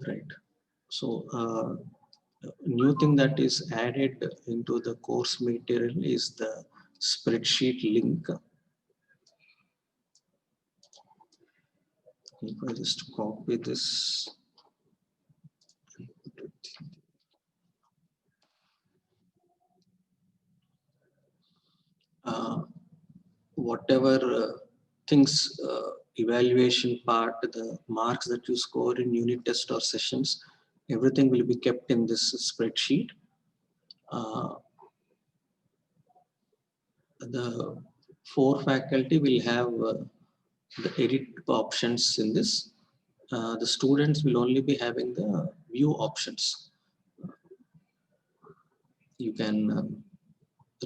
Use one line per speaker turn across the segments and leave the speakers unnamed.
Right. So new thing that is added into the course material is the spreadsheet link. If I just copy this, whatever things, evaluation part, the marks that you score in unit test or sessions, everything will be kept in this spreadsheet. The 4 faculty will have the edit options in this. The students will only be having the view options. You can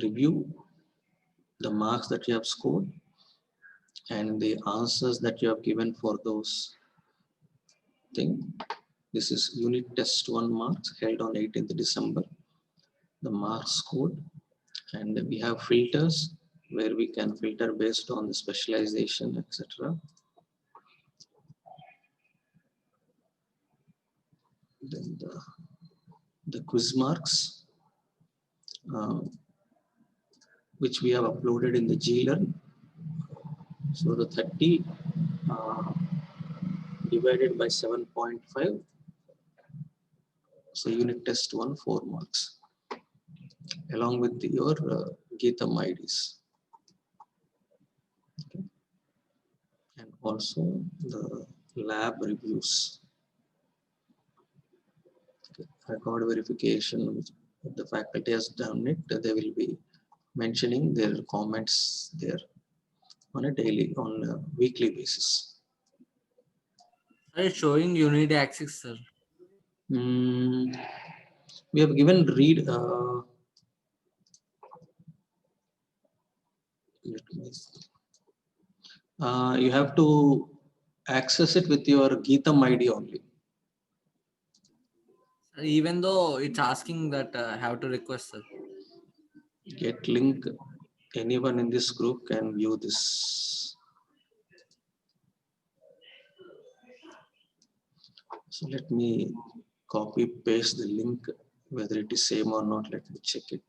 review the marks that you have scored and the answers that you have given for those things. This is unit test 1 marks held on 18th December. The marks scored, and we have filters where we can filter based on the specialization, etc. Then the quiz marks, which we have uploaded in the GLearn. So the 30 divided by 7.5. So unit test 1, 4 marks, along with your Geetham IDs. Okay. And also the lab reviews. Okay. Record verification, which the faculty has done it, they will be mentioning their comments there on a weekly basis.
Are you showing you need access, sir?
We have given read. You have to access it with your Geetham ID only.
Even though it's asking that have to request, sir.
Get link. Anyone in this group can view this. So let me copy paste the link. Whether it is same or not, let me check it.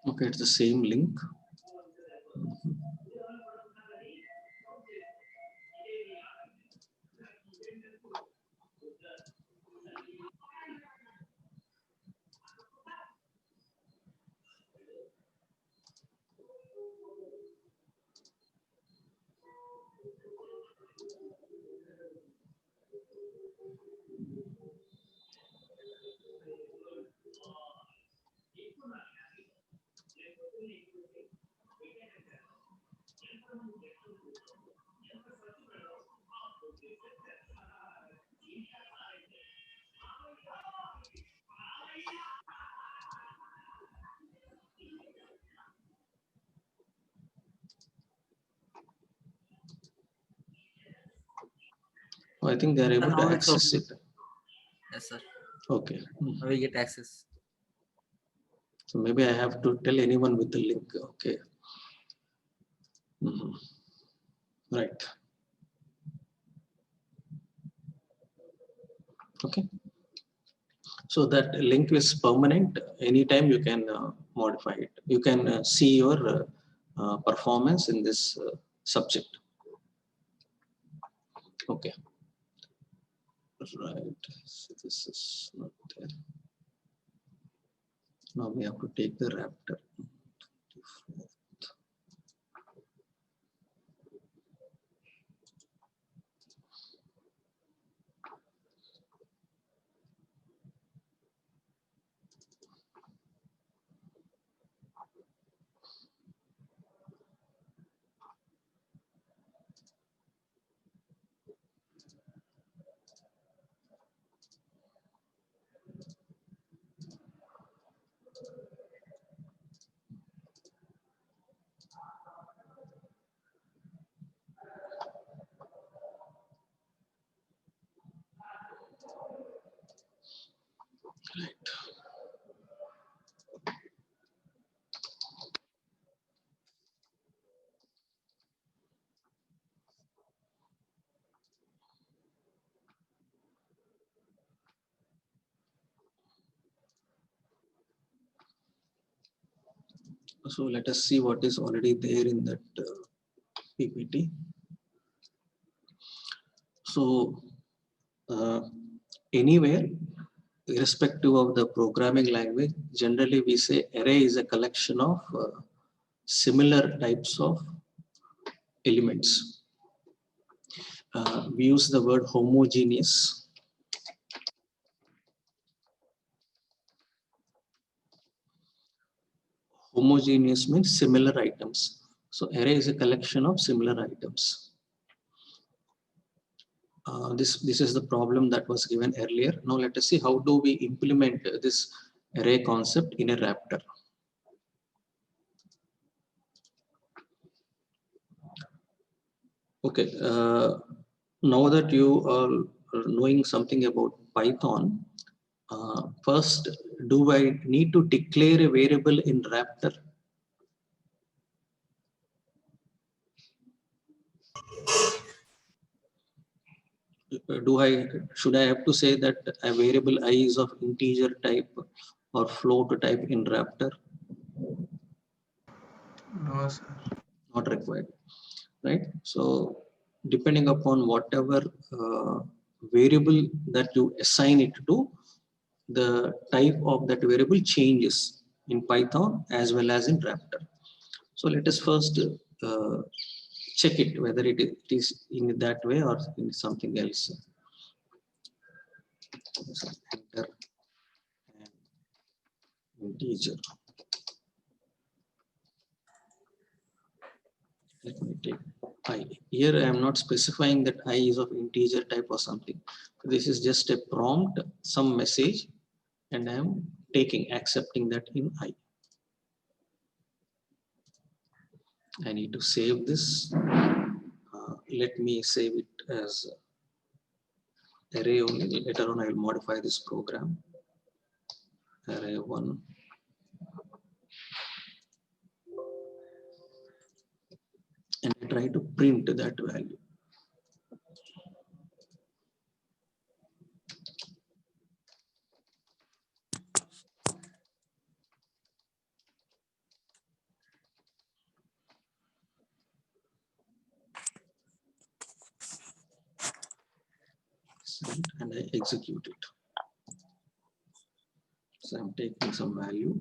Okay, it's the same link. I think they are able to access it.
Yes, sir.
Okay.
We get access.
So maybe I have to tell anyone with the link. Okay. Right. Okay. So that link is permanent. Anytime you can modify it. You can see your performance in this subject. Okay. Right. So this is not there. Now we have to take the Raptor. So let us see what is already there in that PPT. So anywhere, irrespective of the programming language, generally we say array is a collection of similar types of elements. We use the word homogeneous. Homogeneous means similar items. So array is a collection of similar items. This is the problem that was given earlier. Now let us see how do we implement this array concept in a Raptor. Okay, now that you are knowing something about Python, first, do I need to declare a variable in Raptor? Should I have to say that a variable I is of integer type or float type in Raptor?
No, sir.
Not required, right? So depending upon whatever variable that you assign it to, the type of that variable changes in Python as well as in Raptor. So let us first check it whether it is in that way or in something else. So enter an integer. Let me take I. Here I am not specifying that I is of integer type or something. This is just a prompt, some message, and I am accepting that in I. I need to save this. Let me save it as array only. Later on I will modify this program. Array 1. And I try to print that value. And I execute it. So I'm taking some value.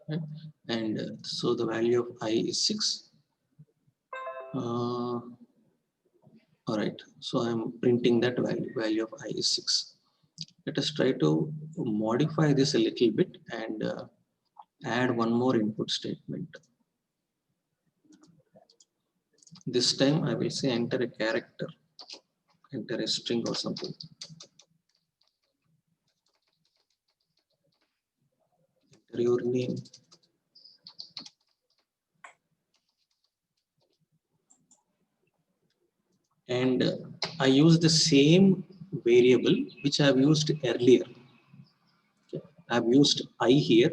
Right. And so the value of I is 6. All right, so I'm printing that value of I is 6. Let us try to modify this a little bit and add one more input statement. This time I will say enter a character, enter a string or something. Enter your name. And I use the same variable which I have used earlier. Okay. I have used I here.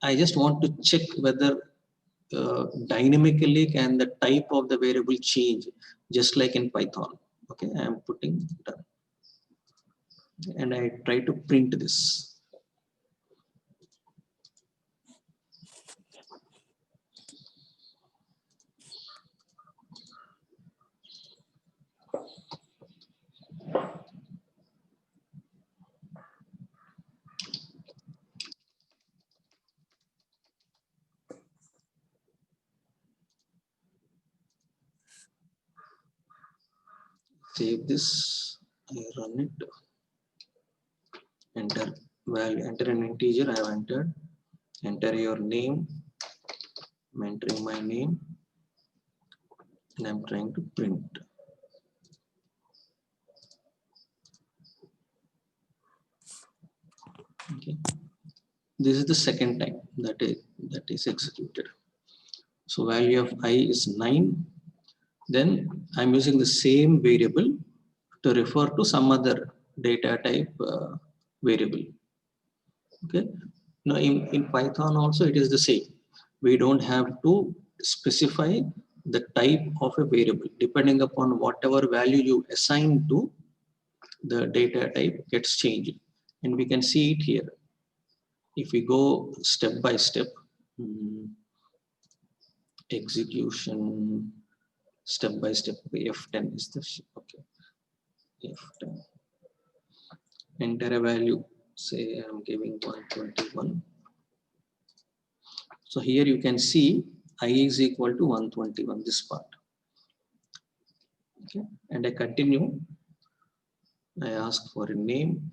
I just want to check whether dynamically can the type of the variable change, just like in Python. Okay, I am putting done. And I try to print this. Save this, I run it. Enter value, enter an integer, I have entered. Enter your name. I'm entering my name. And I'm trying to print. Okay. This is the second time that is executed. So value of I is 9. Then I'm using the same variable to refer to some other data type variable. Okay. Now in Python also it is the same. We don't have to specify the type of a variable depending upon whatever value you assign to the data type gets changed. And we can see it here. If we go step by step, execution step by step, F10 is this, okay, F10, enter a value, say I'm giving 121. So here you can see I is equal to 121, this part. Okay, and I continue. I ask for a name.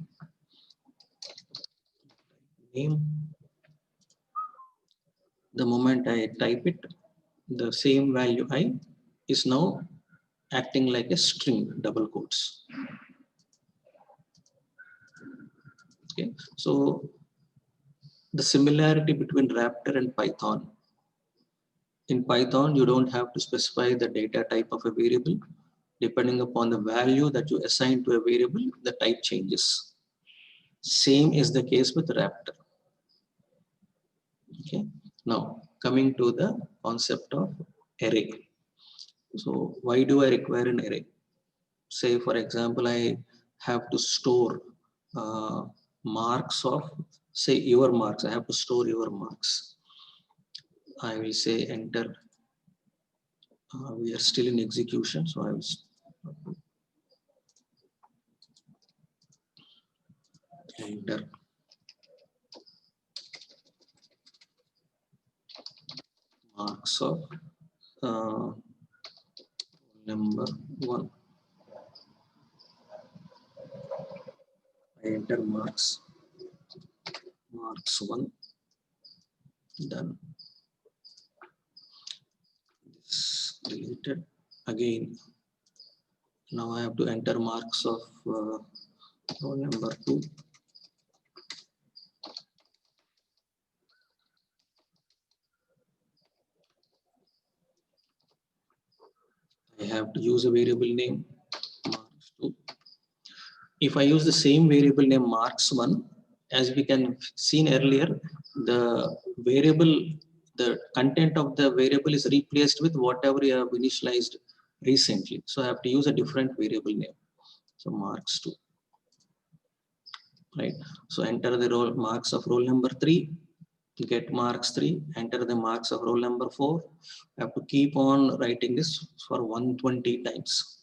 The moment I type it, the same value I is now acting like a string, double quotes. Okay, so the similarity between Raptor and Python. In Python, you don't have to specify the data type of a variable. Depending upon the value that you assign to a variable, the type changes. Same is the case with Raptor. Okay, now coming to the concept of array. So why do I require an array? Say for example, I have to store marks of, say your marks, I have to store your marks. I will say enter. We are still in execution, so I will enter marks of number 1. I enter marks 1, done. This deleted again. Now I have to enter marks of roll number 2. I have to use a variable name marks2. If I use the same variable name marks1, as we can seen earlier, the variable, the content of the variable is replaced with whatever you have initialized recently. So I have to use a different variable name. So marks2, right? So enter the roll marks of roll number 3, get marks 3, enter the marks of roll number 4. I have to keep on writing this for 120 times.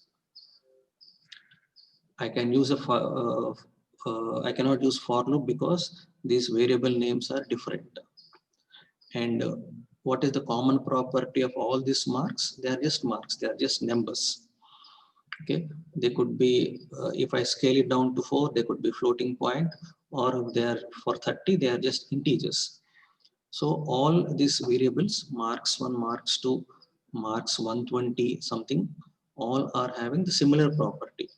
I can use I cannot use for loop because these variable names are different. And what is the common property of all these marks? They are just marks. They are just numbers. Okay, they could be, if I scale it down to 4, they could be floating point, or if they are for 30, they are just integers. So all these variables, marks 1, marks 2, marks 120 something, all are having the similar property.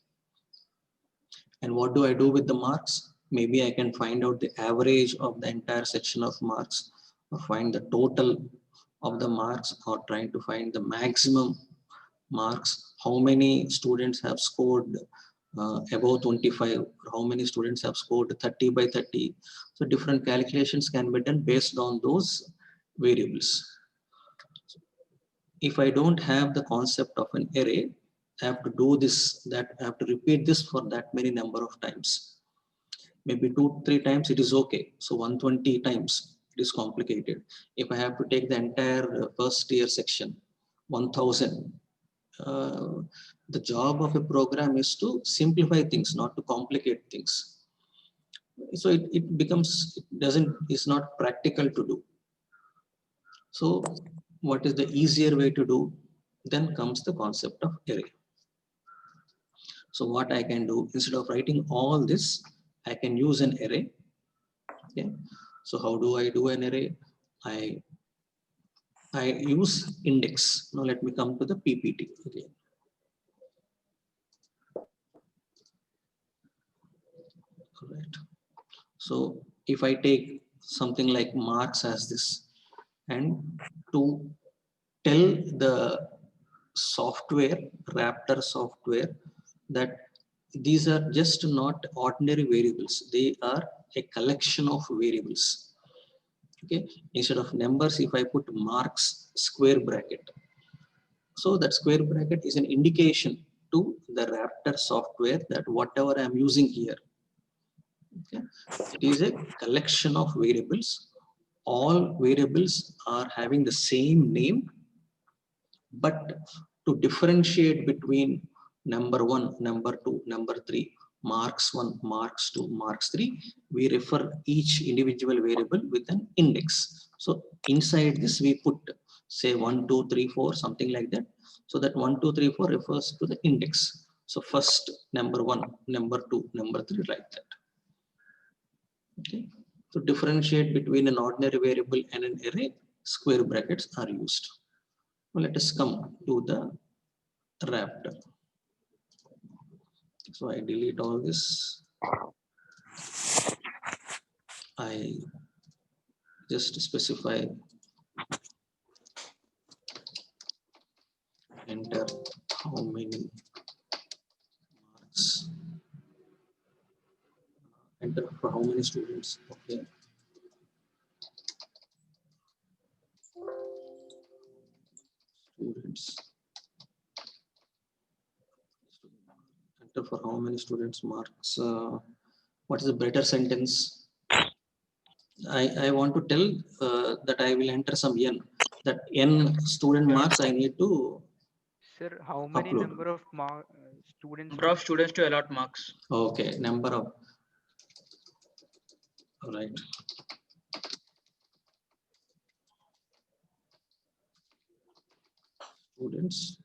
And what do I do with the marks? Maybe I can find out the average of the entire section of marks, or find the total of the marks, or trying to find the maximum marks. How many students have scored above 25? How many students have scored 30 by 30? So different calculations can be done based on those variables. If I don't have the concept of an array, I have to do this, that I have to repeat this for that many number of times. Maybe 2-3 times it is okay. So 120 times it is complicated. If I have to take the entire first year section, 1000, the job of a program is to simplify things, not to complicate things. So it becomes, it's not practical to do. So what is the easier way to do? Then comes the concept of array. So what I can do, instead of writing all this, I can use an array. Okay. So how do I do an array? I use index. Now let me come to the PPT again. Correct. So if I take something like marks as this, and to tell the software, Raptor software, that these are just not ordinary variables. They are a collection of variables. Okay. Instead of numbers, if I put marks square bracket, So that square bracket is an indication to the Raptor software that whatever I'm using here, okay, it is a collection of variables. All variables are having the same name, but to differentiate between number 1, number 2, number 3, marks 1, marks 2, marks 3, we refer each individual variable with an index. So inside this we put say 1, 2, 3, 4, something like that. So that 1, 2, 3, 4 refers to the index. So first number 1, number 2, number 3, like that. Okay. To differentiate between an ordinary variable and an array, square brackets are used. Well, let us come to the Raptor. So I delete all this. I just specify enter how many marks, enter for how many students. Okay. Students. Enter for how many students marks. What is a better sentence? I want to tell that I will enter some n. That n student marks I need to
Sir, how many
upload.
number of students?
Number of students to allot marks.
Okay, number of. All right. Students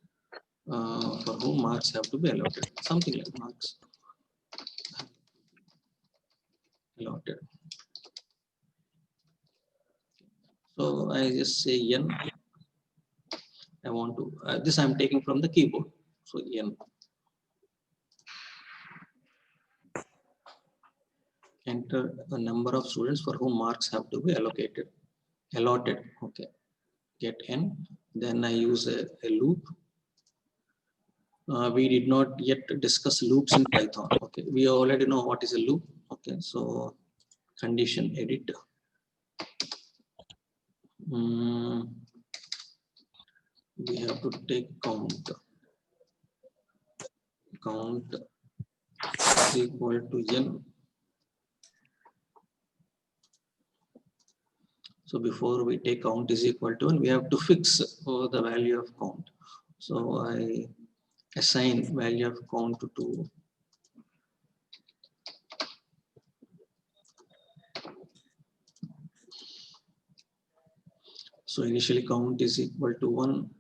for whom marks have to be allotted. Something like marks allotted. So I just say n. I want to, this I'm taking from the keyboard. So n. Enter the number of students for whom marks have to be allocated. Allotted. Okay. Get n. Then I use a loop. We did not yet discuss loops in Python. Okay. We already know what is a loop. Okay. So condition edit. We have to take count is equal to n. So before we take count is equal to 1, we have to fix the value of count. So I assign value of count to 2. So initially count is equal to 1.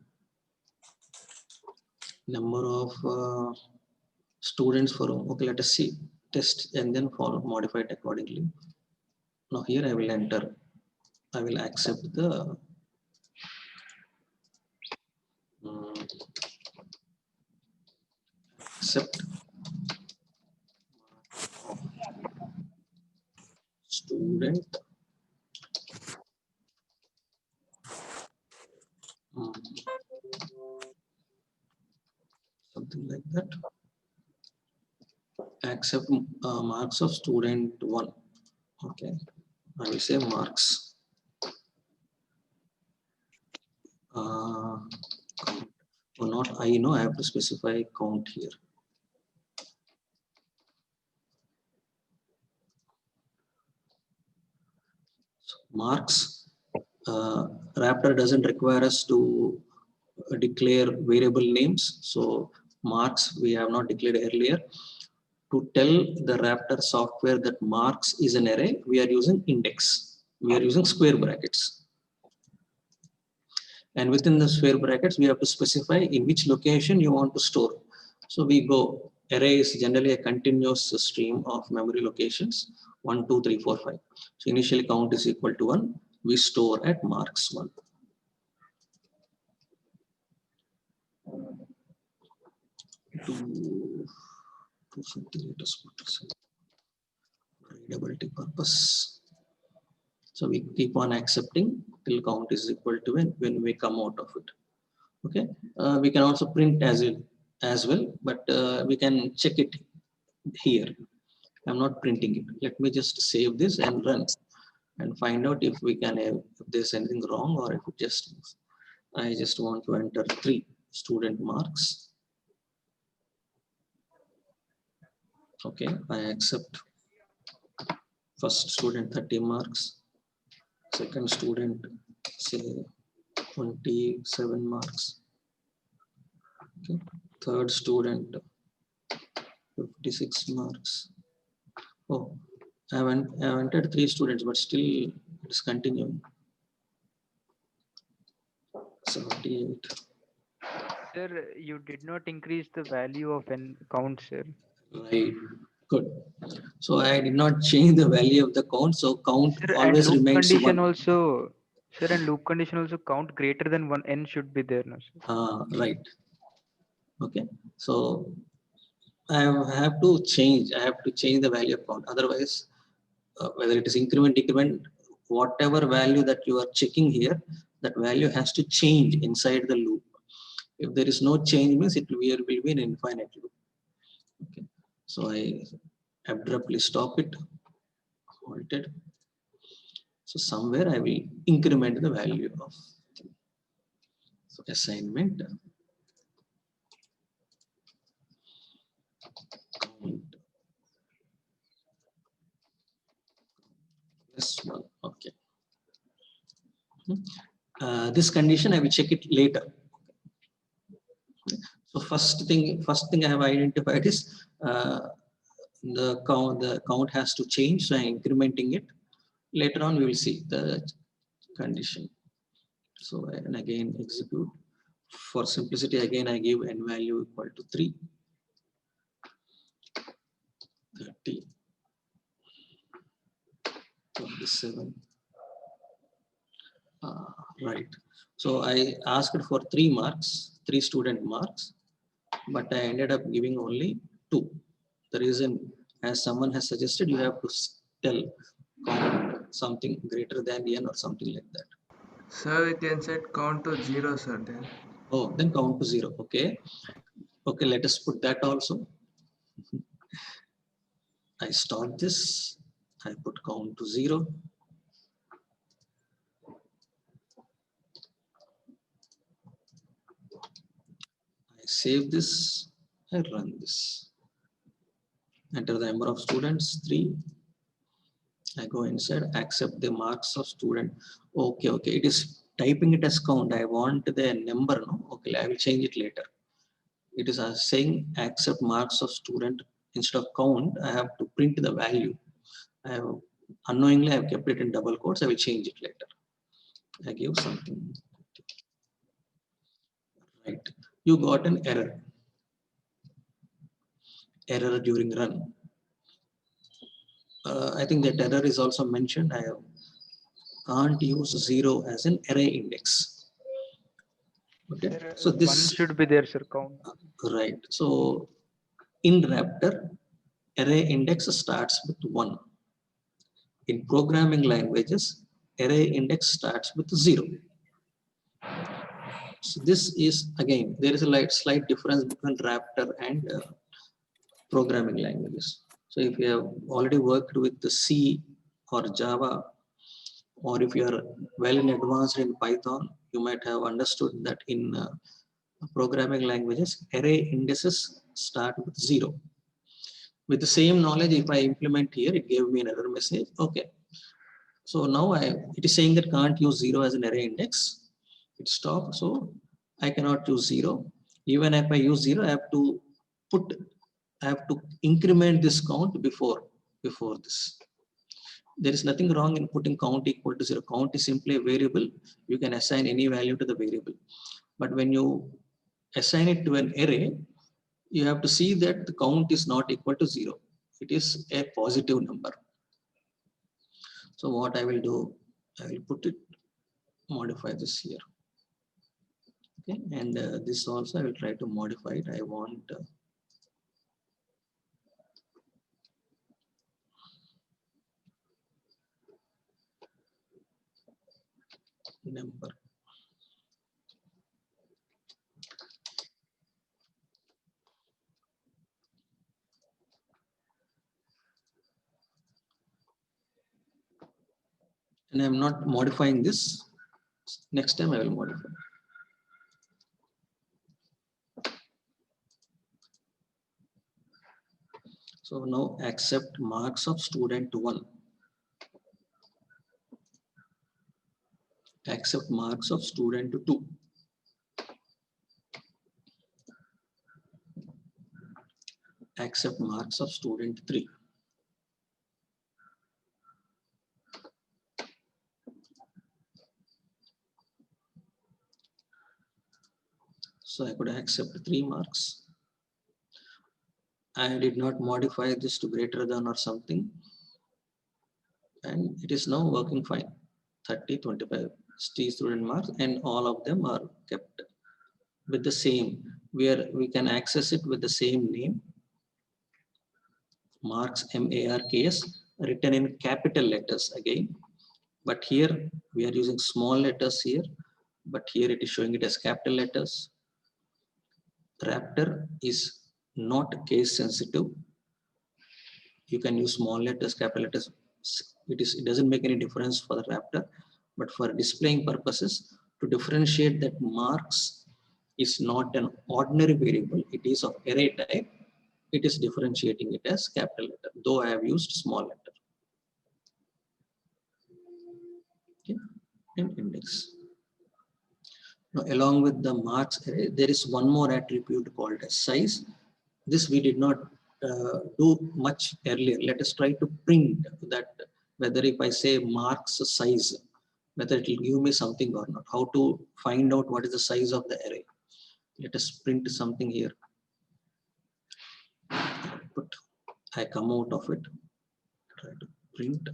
Number of students for, okay, let us see, test and then follow, modify it accordingly. Now here I will enter, I will accept the accept student something like that. Accept marks of student 1. Okay, I will say marks. Count. Or not I know, I have to specify count here. So marks, Raptor doesn't require us to declare variable names. So marks we have not declared earlier. To tell the Raptor software that marks is an array, we are using index. We are using square brackets. And within the square brackets, we have to specify in which location you want to store. So we go, array is generally a continuous stream of memory locations, 1, 2, 3, 4, 5. So initially count is equal to 1. We store at marks 1. To something, let us put readability purpose. So we keep on accepting till count is equal to when we come out of it. Okay, we can also print as well, but we can check it here. I'm not printing it. Let me just save this and run and find out if we can have, if there's anything wrong or if it just, I just want to enter 3. student marks. Okay, I accept first student 30 marks, second student say 27 marks. Okay, third student 56 marks. Oh, I've entered 3 students, but still it is continuing. 78.
Sir, you did not increase the value of an count, sir.
Right. Good. So I did not change the value of the count. So count
Sir, and
always
loop
remains
condition
1.
also. Sir, and loop condition also count greater than one n should be there, no, sir.
Right. Okay. So I have to change. I have to change the value of count. Otherwise, whether it is increment, decrement, whatever value that you are checking here, that value has to change inside the loop. If there is no change, means it will be an infinite loop. Okay. So I abruptly stop it, halt it. So somewhere I will increment the value of. So assignment count +1. Okay. This condition I will check it later. So first thing I have identified is the count has to change. So I'm incrementing it. Later on we will see the condition. So and again execute. For simplicity, again I give n value equal to 3, 30, 27. Right. So I asked for 3 marks, 3 student marks, but I ended up giving only 2. The reason, as someone has suggested, you have to tell count something greater than n or something like that.
Sir, it can set count to 0, sir, then.
Oh, then count to 0. Okay. Okay, let us put that also. I stop this. I put count to 0. I save this. I run this. Enter the number of students, 3. I go inside, accept the marks of student. Okay, okay. It is typing it as count. I want the number, no? Okay, I will change it later. It is saying accept marks of student. Instead of count, I have to print the value. I have unknowingly I have kept it in double quotes. I will change it later. I give something. Right. You got an error. Error during run. I think that error is also mentioned. I can't use 0 as an array index. Okay.
Sir,
So
one
this
should be there, sir, count.
right. So in Raptor, array index starts with 1. In programming languages, array index starts with 0. So this is again, there is a slight difference between Raptor and programming languages. So if you have already worked with the C or Java, or if you are well in advanced in Python, you might have understood that in programming languages, array indices start with 0. With the same knowledge, if I implement here, it gave me an error message. Okay. So now it is saying that can't use 0 as an array index. It stopped. So I cannot use 0. Even if I use 0, I have to increment this count before this. There is nothing wrong in putting count equal to 0. Count is simply a variable. You can assign any value to the variable. But when you assign it to an array, you have to see that the count is not equal to 0. It is a positive number. So what I will do, I will put it, modify this here. Okay, and this also I will try to modify it. I want number. And I'm not modifying this. Next time I will modify. So now accept marks of student 1. Accept marks of student 2. Accept marks of student 3. So I could accept 3 marks. I did not modify this to greater than or something. And it is now working fine. 30, 25 student marks, and all of them are kept with the same, where we can access it with the same name. Marks, MARKS, written in capital letters again. But here we are using small letters here, but here it is showing it as capital letters. Raptor is not case sensitive. You can use small letters, capital letters. It doesn't make any difference for the Raptor, but for displaying purposes, to differentiate that marks is not an ordinary variable, it is of array type. It is differentiating it as capital letter, though I have used small letter. Okay. And index. Now, along with the marks array, there is one more attribute called as size. This we did not do much earlier. Let us try to print that, whether if I say marks size, whether it will give me something or not. How to find out what is the size of the array. Let us print something here. But I come out of it. Try to print.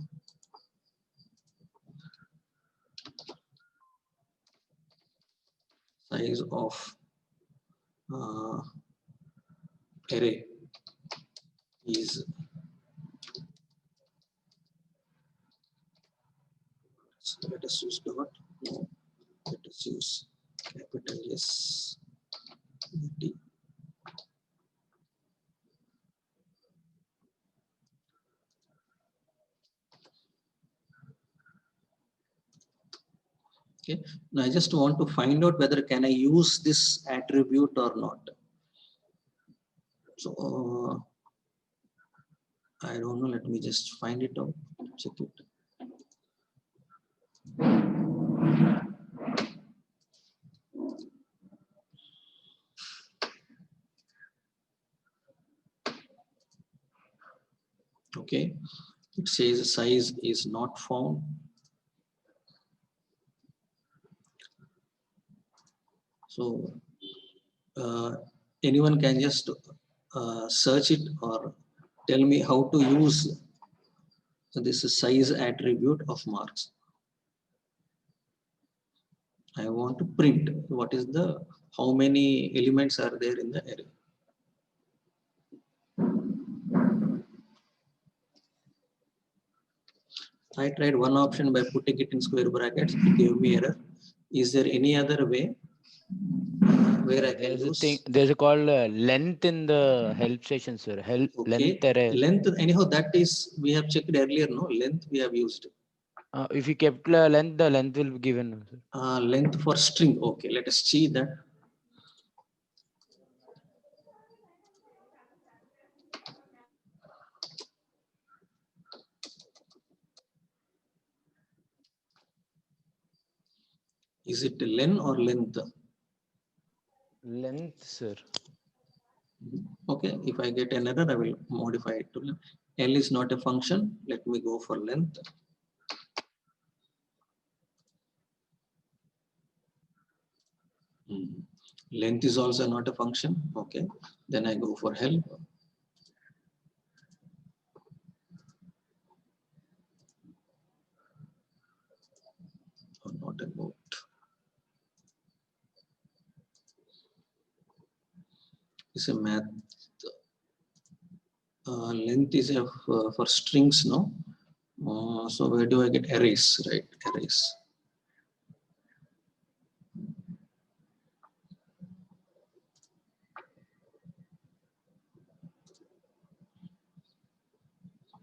Size of array is, so let us use dot. No, let us use capital S D. Okay. Now I just want to find out whether can I use this attribute or not. So I don't know. Let me just find it out. Check it. Okay. It says size is not found. So anyone can just search it or tell me how to use this size attribute of marks. I want to print what is the, how many elements are there in the array. I tried one option by putting it in square brackets. It gave me error. Is there any other way where I can use?
There's a called length in the help session, sir. Help length
Okay.
array.
Length, anyhow, that is, we have checked earlier, no? Length we have used.
If you kept length, the length will be given. Sir.
Length for string. Okay, let us see that. Is it len or length?
Length, sir.
Okay, if I get an error, I will modify it to length. L is not a function. Let me go for length. Length is also not a function. Okay, then I go for help. Or not about. It's a math. Length is a for strings, no? So where do I get arrays, right? Arrays.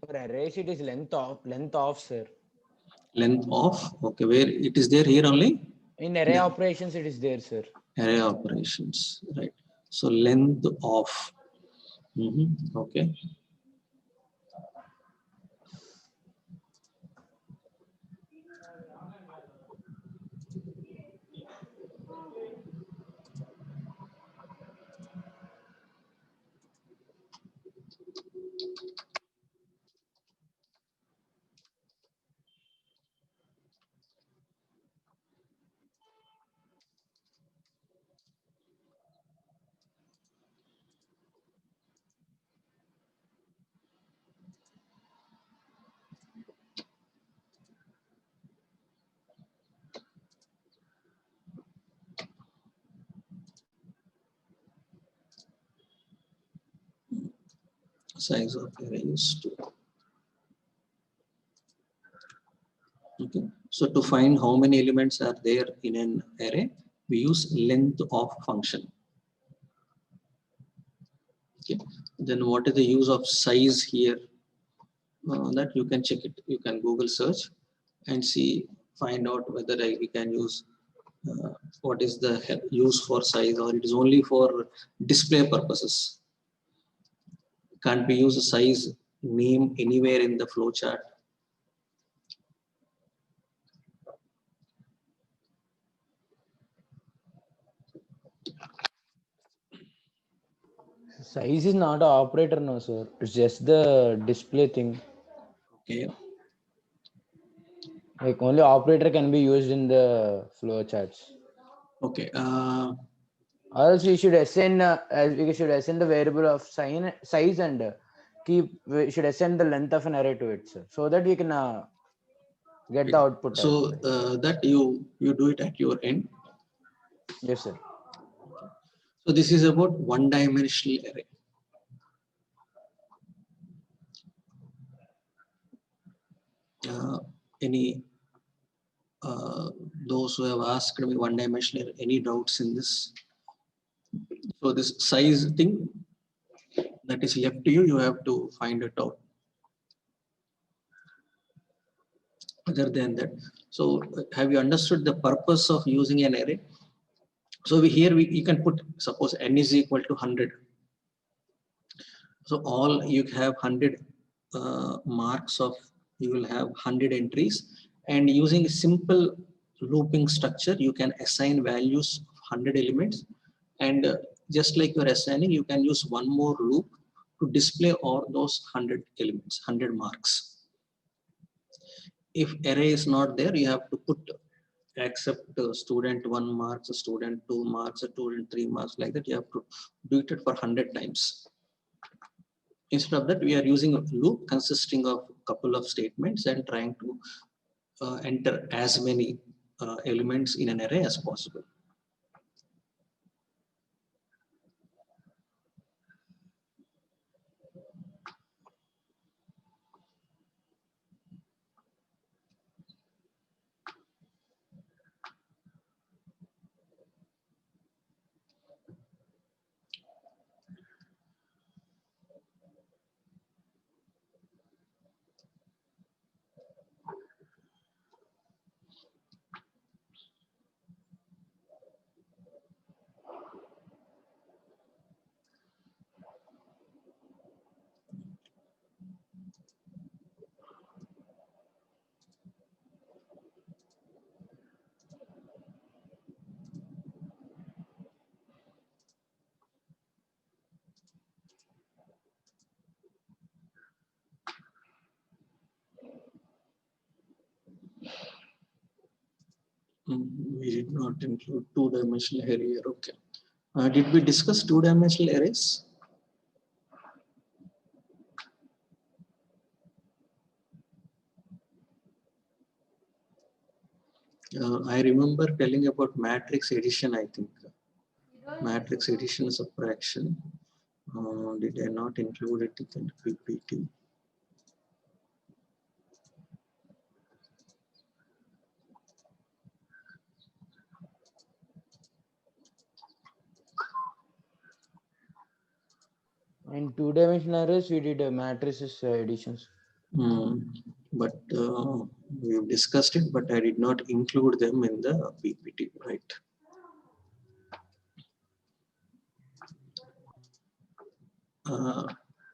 For arrays, it is length of, sir.
Length of, okay, where it is there here only?
In array operations, it is there, sir.
Array operations, right? So length of, okay. Size of array is 2. Okay. So to find how many elements are there in an array, we use length of function. Okay. Then what is the use of size here? That you can check it. You can Google search and see, find out whether we can use what is the use for size, or it is only for display purposes. Can't we use a size name anywhere in the flowchart?
Size is not an operator, no, sir. It's just the display thing.
Okay.
Like only operator can be used in the flow charts.
Okay.
Or else we should assign we should assign the variable of size and we should assign the length of an array to it, sir, so that we can get the output.
So that you do it at your end.
Yes, sir.
So this is about one-dimensional array. Any those who have asked me one-dimensional array, any doubts in this? So this size thing that is left to you, you have to find it out. Other than that, so have you understood the purpose of using an array? So you can put, suppose n is equal to 100. So all you have 100 marks of, you will have 100 entries, and using a simple looping structure, you can assign values of 100 elements, and just like you're assigning, you can use one more loop to display all those 100 elements, 100 marks. If array is not there, you have to put accept student 1 marks, student 2 marks, student 3 marks, like that. You have to do it for 100 times. Instead of that, we are using a loop consisting of a couple of statements and trying to enter as many elements in an array as possible. We did not include two-dimensional array here. Okay. Did we discuss two-dimensional arrays? I remember telling about matrix addition, I think. Matrix addition subtraction. Did I not include it in PPT?
In two-dimensional arrays, we did matrices additions.
But we've discussed it, but I did not include them in the PPT, right?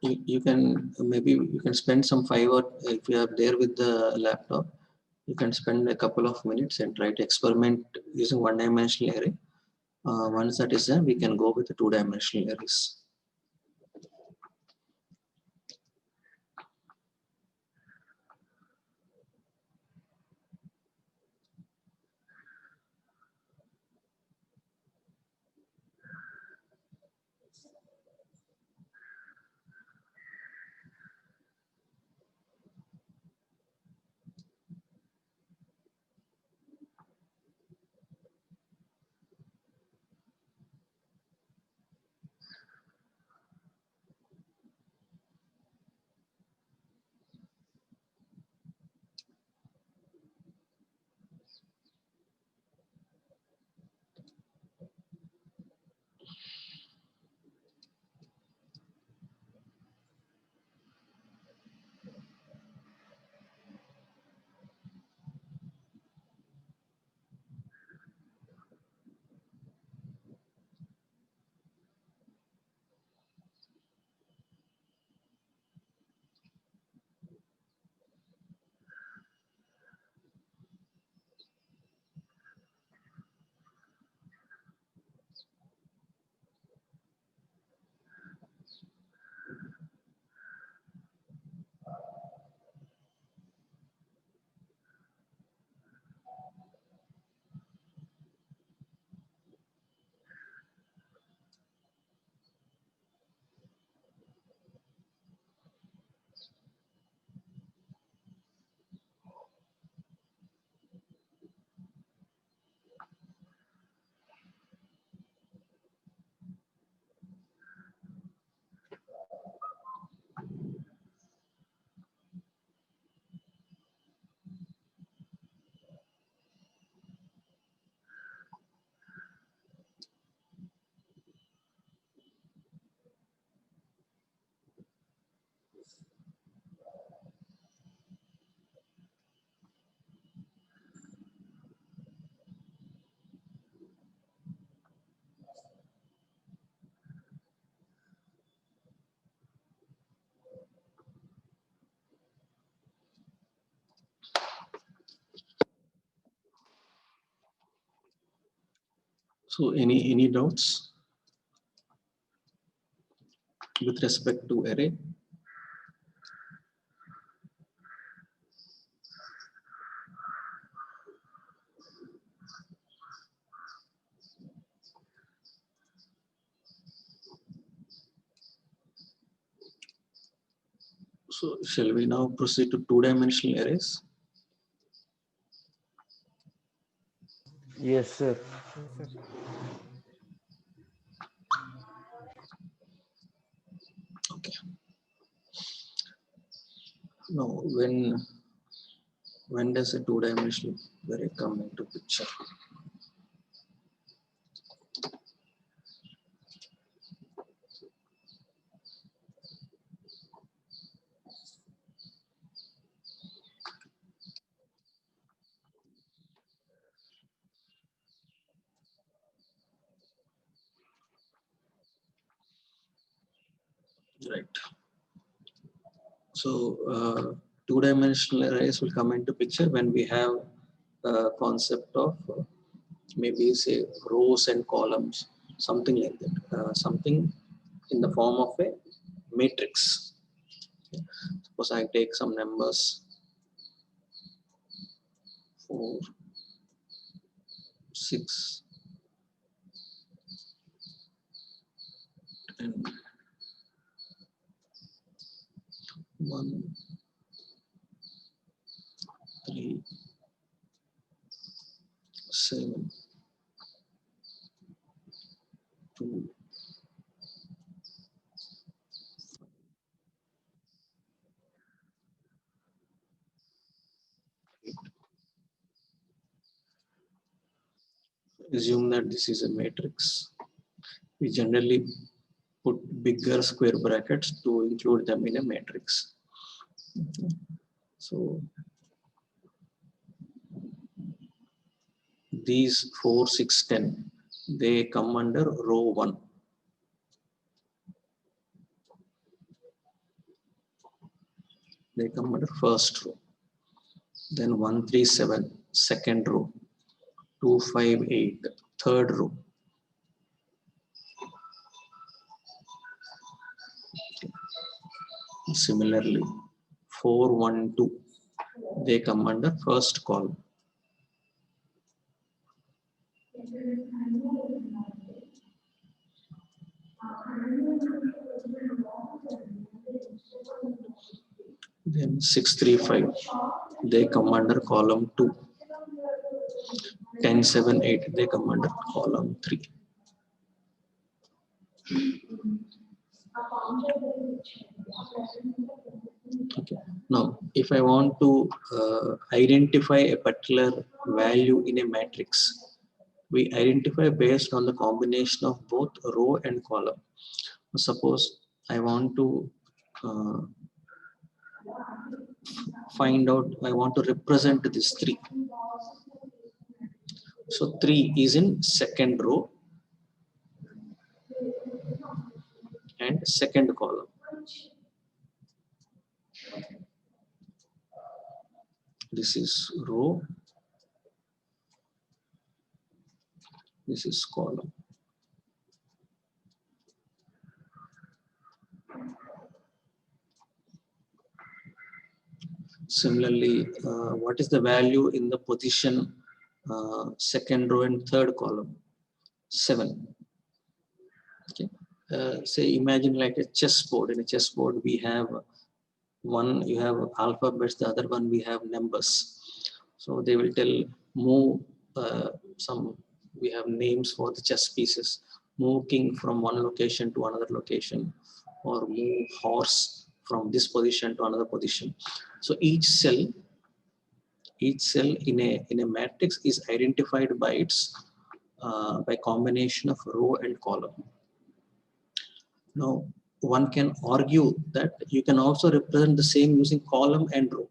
You can maybe you can spend some 5 or if you are there with the laptop, you can spend a couple of minutes and try to experiment using one-dimensional array. Once that is done, we can go with the two-dimensional arrays. So any doubts with respect to array? So shall we now proceed to two-dimensional arrays?
Yes, sir.
Okay. Now, when does a two-dimensional array come into picture? Right. So two-dimensional arrays will come into picture when we have a concept of maybe say rows and columns, something like that, something in the form of a matrix. Suppose I take some numbers 4, 6, and 1, 3, 7, 2, assume that this is a matrix. We generally put bigger square brackets to include them in a matrix. Okay. So these 4, 6, 10, they come under row 1. They come under first row. Then 1, 3, 7, second row. 2, 5, 8, third row. Similarly, 4, 1, 2, they come under first column. Then 6, 3, 5, they come under column 2. 10, 7, 8, they come under column 3. Okay. Now, if I want to identify a particular value in a matrix, we identify based on the combination of both row and column. Suppose I want to find out, I want to represent this 3. So 3 is in second row and second column. This is row, this is column. Similarly, what is the value in the position second row and third column? 7. Okay. Say imagine like a chessboard. In a chessboard we have one, you have alphabets, the other one we have numbers. So they will tell move we have names for the chess pieces. Move king from one location to another location, or move horse from this position to another position. So each cell in a matrix is identified by its by combination of row and column. Now, one can argue that you can also represent the same using column and row.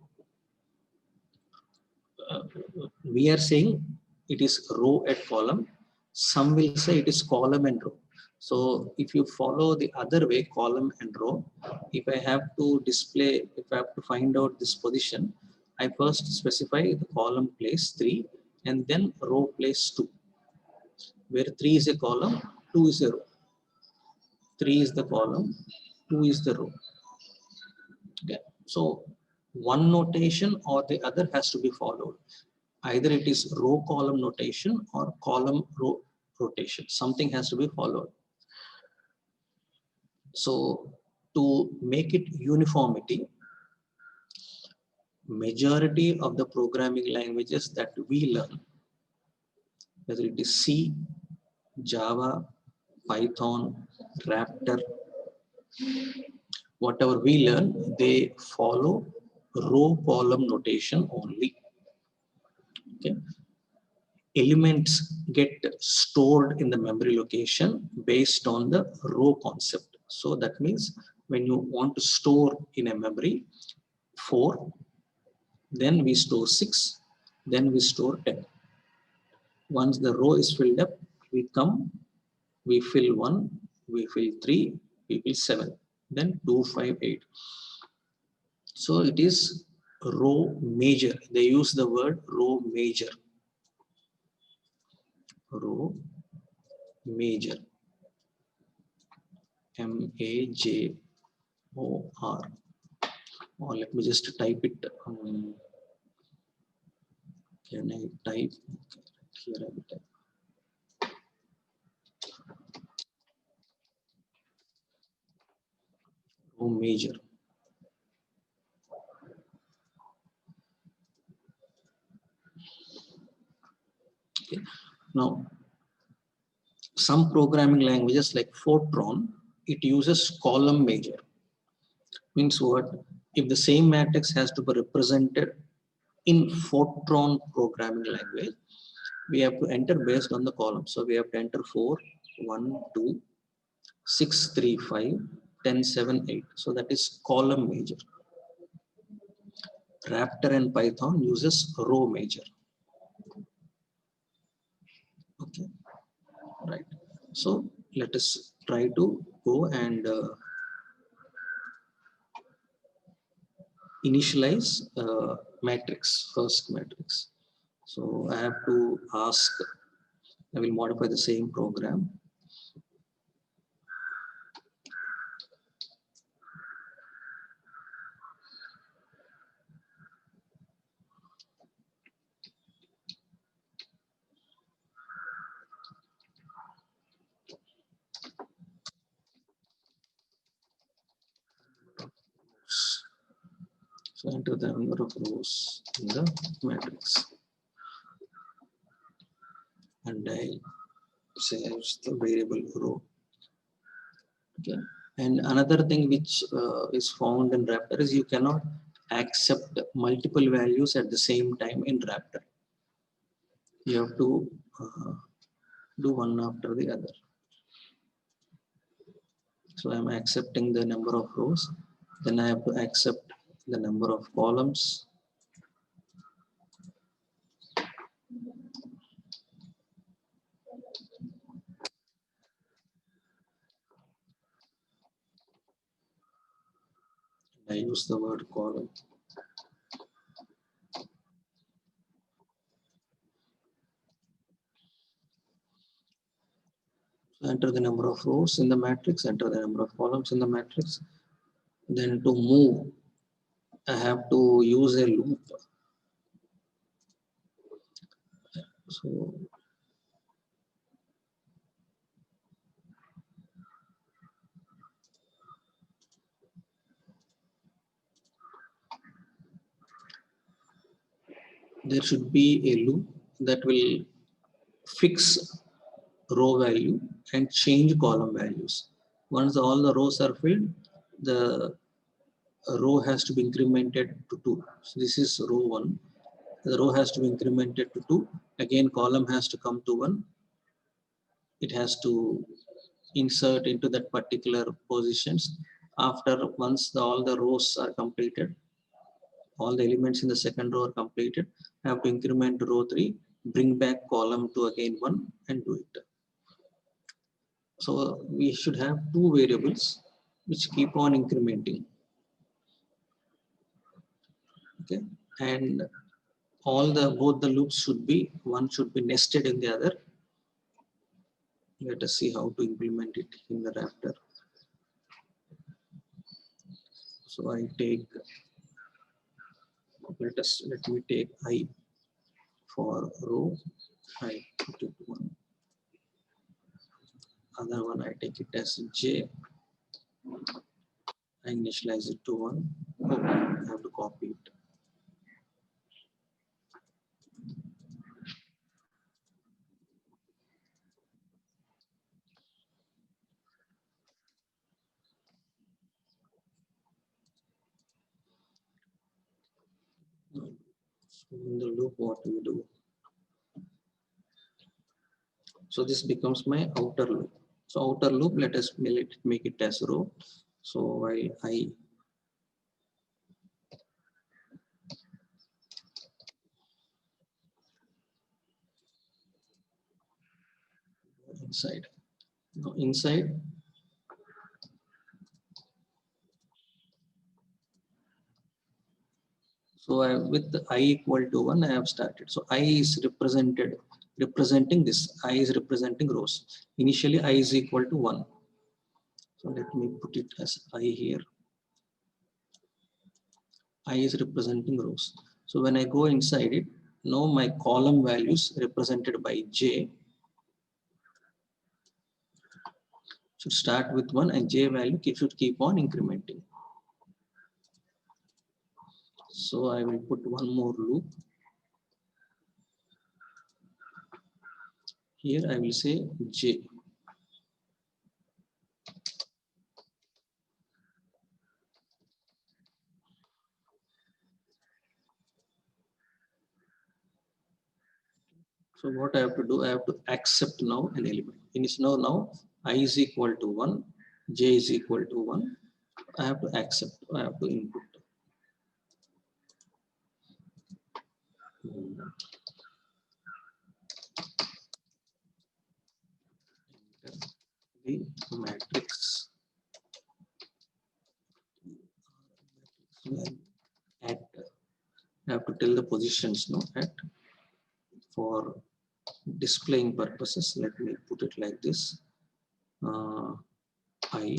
We are saying it is row and column. Some will say it is column and row. So if you follow the other way, column and row, if I have to display, if I have to find out this position, I first specify the column place 3 and then row place 2. Where 3 is a column, 2 is a row. 3 is the column, 2 is the row. Okay. So one notation or the other has to be followed. Either it is row column notation or column row rotation. Something has to be followed. So to make it uniformity, majority of the programming languages that we learn, whether it is C, Java, Python, Raptor, whatever we learn, they follow row column notation only. Okay. Elements get stored in the memory location based on the row concept. So that means when you want to store in a memory 4, then we store 6, then we store 10. Once the row is filled up, we come, we fill 1, we fill 3, we fill 7, then 2, 5, 8. So it is row major. They use the word row major. Row major. MAJOR. Or let me just type it. Can I type? Here I will type. Row major. Okay. Now, some programming languages like Fortran, it uses column major. Means what? If the same matrix has to be represented in Fortran programming language, we have to enter based on the column. So we have to enter 4, 1, 2, 6, 3, 5, 10, 7, 8. So that is column major. Raptor and Python uses row major. Okay, right. So let us try to go and initialize matrix, first matrix. So I have to ask, I will modify the same program. So enter the number of rows in the matrix. And I say the variable row. Okay. And another thing which is found in Raptor is you cannot accept multiple values at the same time in Raptor. You have to do one after the other. So I'm accepting the number of rows. Then I have to accept the number of columns. I use the word column. Enter the number of rows in the matrix, enter the number of columns in the matrix. Then to move, I have to use a loop. So there should be a loop that will fix row value and change column values. Once all the rows are filled, the row has to be incremented to 2. So this is row 1. The row has to be incremented to 2. Again, column has to come to 1. It has to insert into that particular positions. After once all the rows are completed, all the elements in the second row are completed, I have to increment row 3, bring back column to again 1 and do it. So we should have two variables which keep on incrementing. Okay, and both the loops should be, one should be nested in the other. Let us see how to implement it in the Raptor. So I take, let me take I for row, I put it 1. Other one I take it as J. I initialize it to 1. Oh, I have to copy it. So in the loop, what we do? So this becomes my outer loop. So outer loop, let us make it as row. So while I inside, now inside, so with the I equal to 1, I have started. So I is representing this. I is representing rows. Initially, I is equal to 1. So let me put it as I here. I is representing rows. So when I go inside it, now my column values represented by J should start with 1 and J value should keep on incrementing. So I will put one more loop. Here I will say J. So what I have to do, I have to accept now an element. In its now I is equal to 1, J is equal to 1. I have to accept, I have to input. The matrix at, I have to tell the positions now at, for displaying purposes. Let me put it like this. I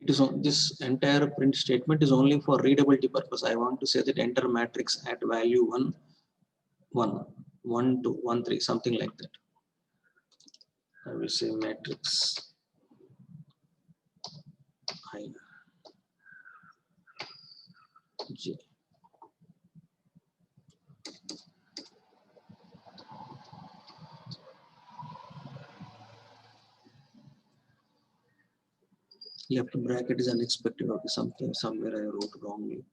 It is on this entire print statement is only for readability purpose. I want to say that enter matrix at value 1, 1, 1, 2, 1, 3, something like that. I will say matrix I J. Left bracket is unexpected. Okay, something somewhere I wrote wrongly.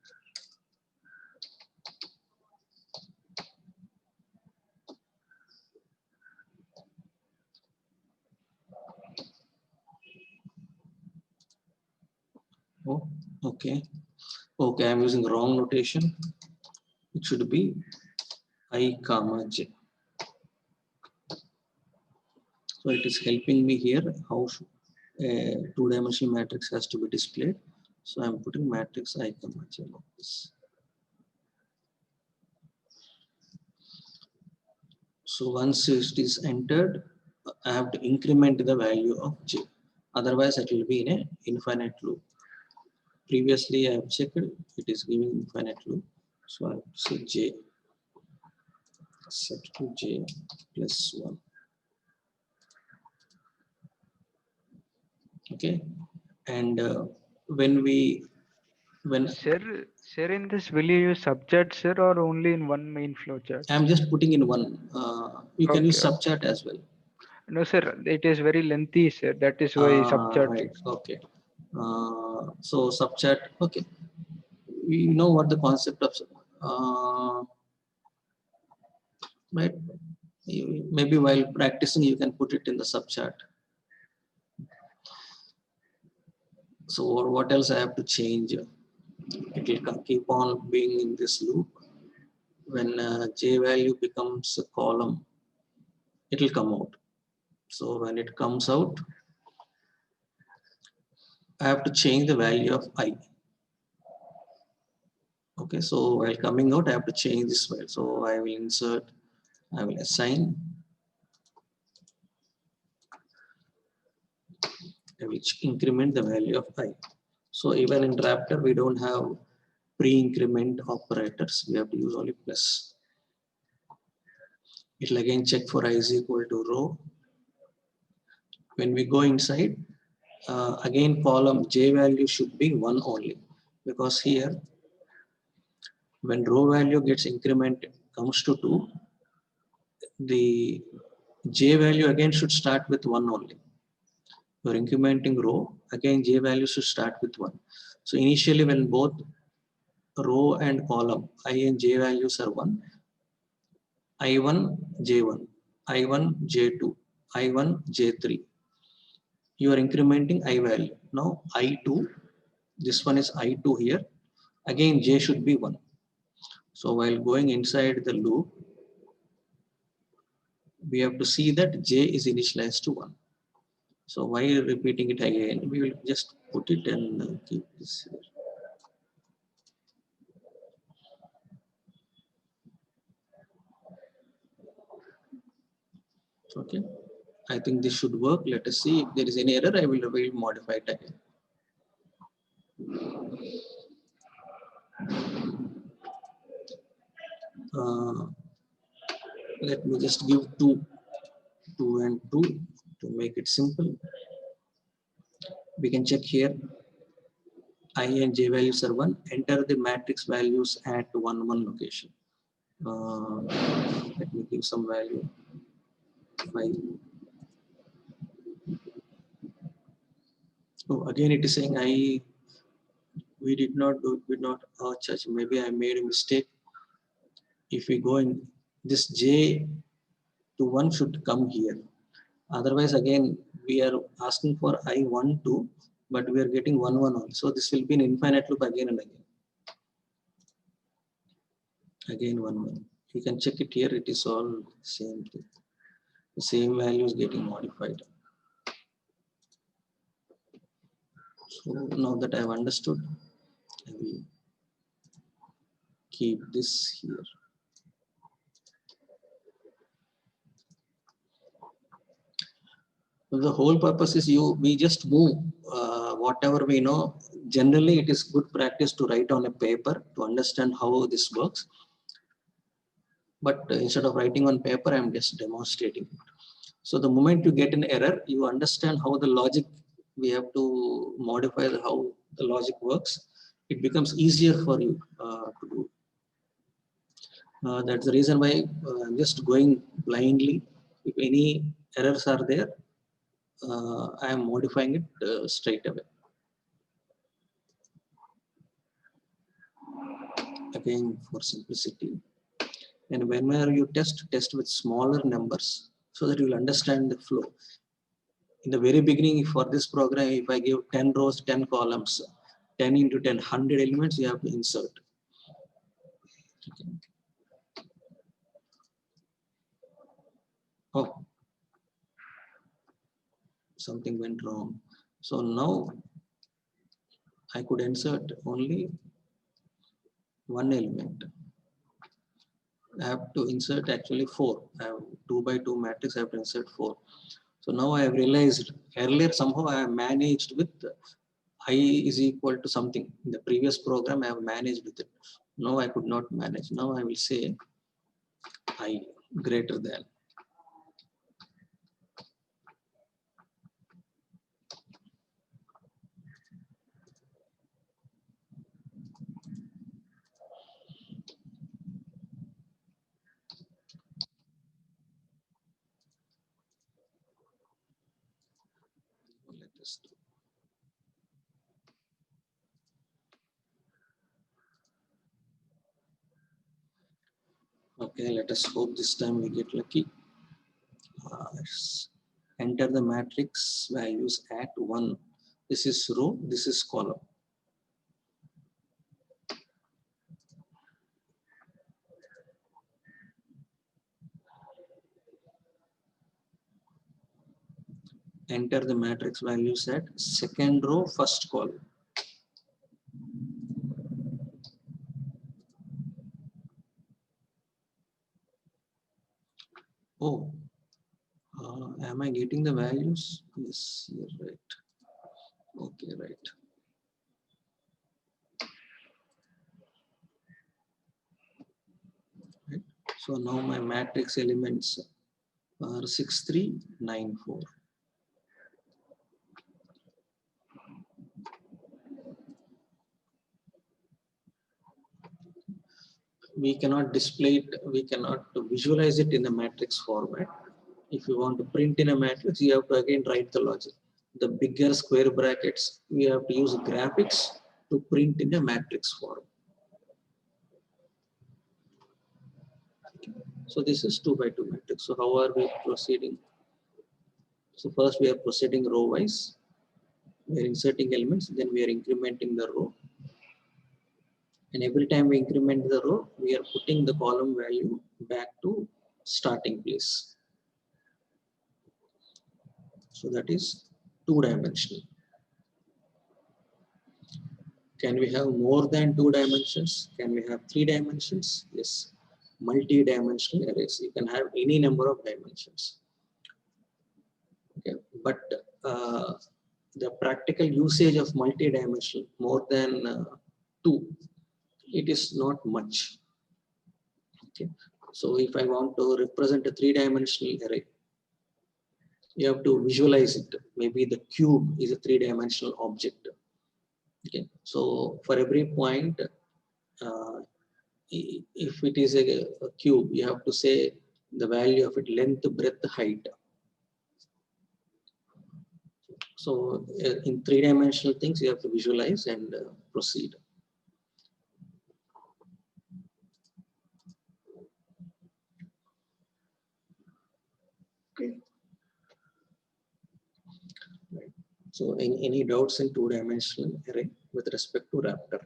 Oh, okay. Okay, I'm using wrong notation. It should be I comma J. So it is helping me here how a two-dimensional matrix has to be displayed. So I'm putting matrix I comma J like this. So once it is entered, I have to increment the value of J. Otherwise, it will be in an infinite loop. Previously, I have checked it is giving infinite loop. So I have to say J set to J plus 1. Okay, and when
Sir, in this, will you use subchart, sir, or only in one main flowchart?
I'm just putting in one, you can use
Okay.
subchart as well.
No, sir, it is very lengthy, sir. That is why subchart.
Right. Okay. So subchat. Okay. We know what the concept of right. Maybe while practicing, you can put it in the subchat. So what else I have to change? It will keep on being in this loop. When J value becomes a column, it will come out. So when it comes out, I have to change the value of I. Okay, so while coming out, I have to change this value. So I will insert, I will assign, which increment the value of I. So even in Raptor, we don't have pre-increment operators. We have to use only plus. It will again check for I is equal to row. When we go inside, again column J value should be 1 only, because here when row value gets incremented comes to 2, the J value again should start with 1 only. You're incrementing row, again J value should start with 1. So initially when both row and column I and J values are 1, I1 J1, I1 J2, I1 J3, you are incrementing I value. Now I2, this one is I2 here, again J should be 1. So while going inside the loop, we have to see that J is initialized to 1. So while repeating it again, we will just put it and keep this here. Okay, I think this should work. Let us see if there is any error. I will modify it again. Let me just give 2 and 2 to make it simple. We can check here. I and J values are 1. Enter the matrix values at 1, 1 location. Let me give some value. 5. Oh, again it is saying we did not do church. Maybe I made a mistake. If we go in, this J to 1 should come here. Otherwise, again, we are asking for I1, 2, but we are getting 1, 1 on. So this will be an infinite loop again and again. Again, 1, 1. You can check it here. It is all same thing. The same value is getting modified. So now that I have understood, I will keep this here. The whole purpose is we just move whatever we know. Generally, it is good practice to write on a paper to understand how this works. But instead of writing on paper, I'm just demonstrating. So the moment you get an error, you understand how the logic, we have to modify how the logic works. It becomes easier for you to do. That's the reason why I'm just going blindly. If any errors are there, I am modifying it straight away. Again, for simplicity. And whenever you test with smaller numbers so that you will understand the flow. In the very beginning, for this program, if I give 10 rows, 10 columns, 10 into 10, 100 elements, you have to insert. Okay. Oh, something went wrong. So now I could insert only one element. I have to insert actually 4. I have 2 by 2 matrix, I have to insert 4. So now I have realized earlier somehow I have managed with I is equal to something. In the previous program, I have managed with it. Now I could not manage. Now I will say I greater than. Let us do. Okay, let us hope this time we get lucky. Enter the matrix values at 1. This is row, this is column. Enter the matrix values at second row, first column. Oh, am I getting the values? Yes, you're right. Okay, right. Right. So now my matrix elements are 6, 3, 9, 4. We cannot display it, we cannot visualize it in the matrix format. If you want to print in a matrix, you have to again write the logic. The bigger square brackets, we have to use graphics to print in a matrix form. So this is 2 by 2 matrix. So how are we proceeding? So first we are proceeding row wise. We are inserting elements, then we are incrementing the row. And every time we increment the row, we are putting the column value back to starting place. So that is 2-dimensional. Can we have more than 2 dimensions? Can we have 3 dimensions? Yes. Multi-dimensional arrays. You can have any number of dimensions. Okay. But the practical usage of multi-dimensional, more than 2, it is not much. Okay. So if I want to represent a 3-dimensional array, you have to visualize it. Maybe the cube is a 3-dimensional object. Okay. So for every point, if it is a cube, you have to say the value of it, length, breadth, height. So in 3-dimensional things, you have to visualize and proceed. Okay. Right. So any doubts in 2-dimensional array with respect to Raptor?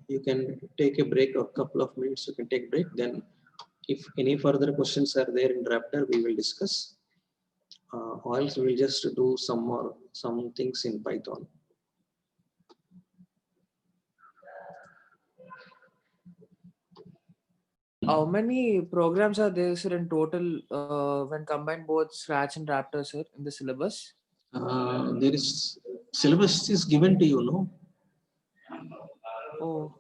you can take a break, a couple of minutes, you can take break. Then if any further questions are there in Raptor, we will discuss. Or else we will just do some things in Python.
How many programs are there, sir, in total when combined both Scratch and Raptor, sir, in the syllabus?
There is syllabus is given to you, no?
Oh,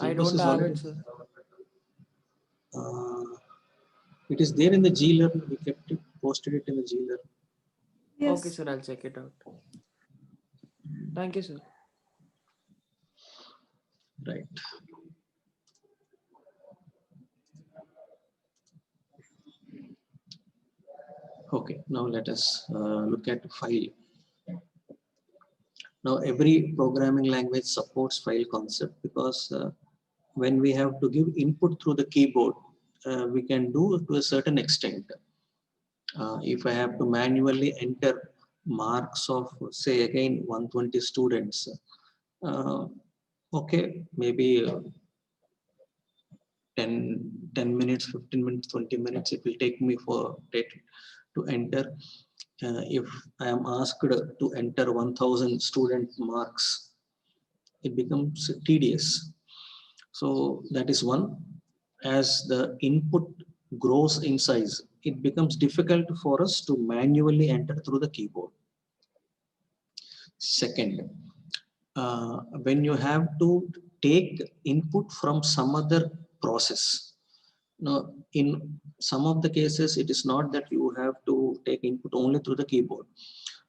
I
Syllabus
don't
is
have
already,
it, sir.
it is there in the Glearn. We kept it, posted it in the Glearn.
Okay, sir, I'll check it out. Thank you, sir.
Right. Okay, now let us look at file. Now every programming language supports file concept because when we have to give input through the keyboard, we can do to a certain extent. If I have to manually enter marks of, say, again 120 students, okay, maybe 10 minutes, 15 minutes, 20 minutes, it will take me to enter. If I am asked to enter 1000 student marks, it becomes tedious. So that is one. As the input grows in size, it becomes difficult for us to manually enter through the keyboard. Second, when you have to take input from some other process. Now, in some of the cases, it is not that you have to take input only through the keyboard.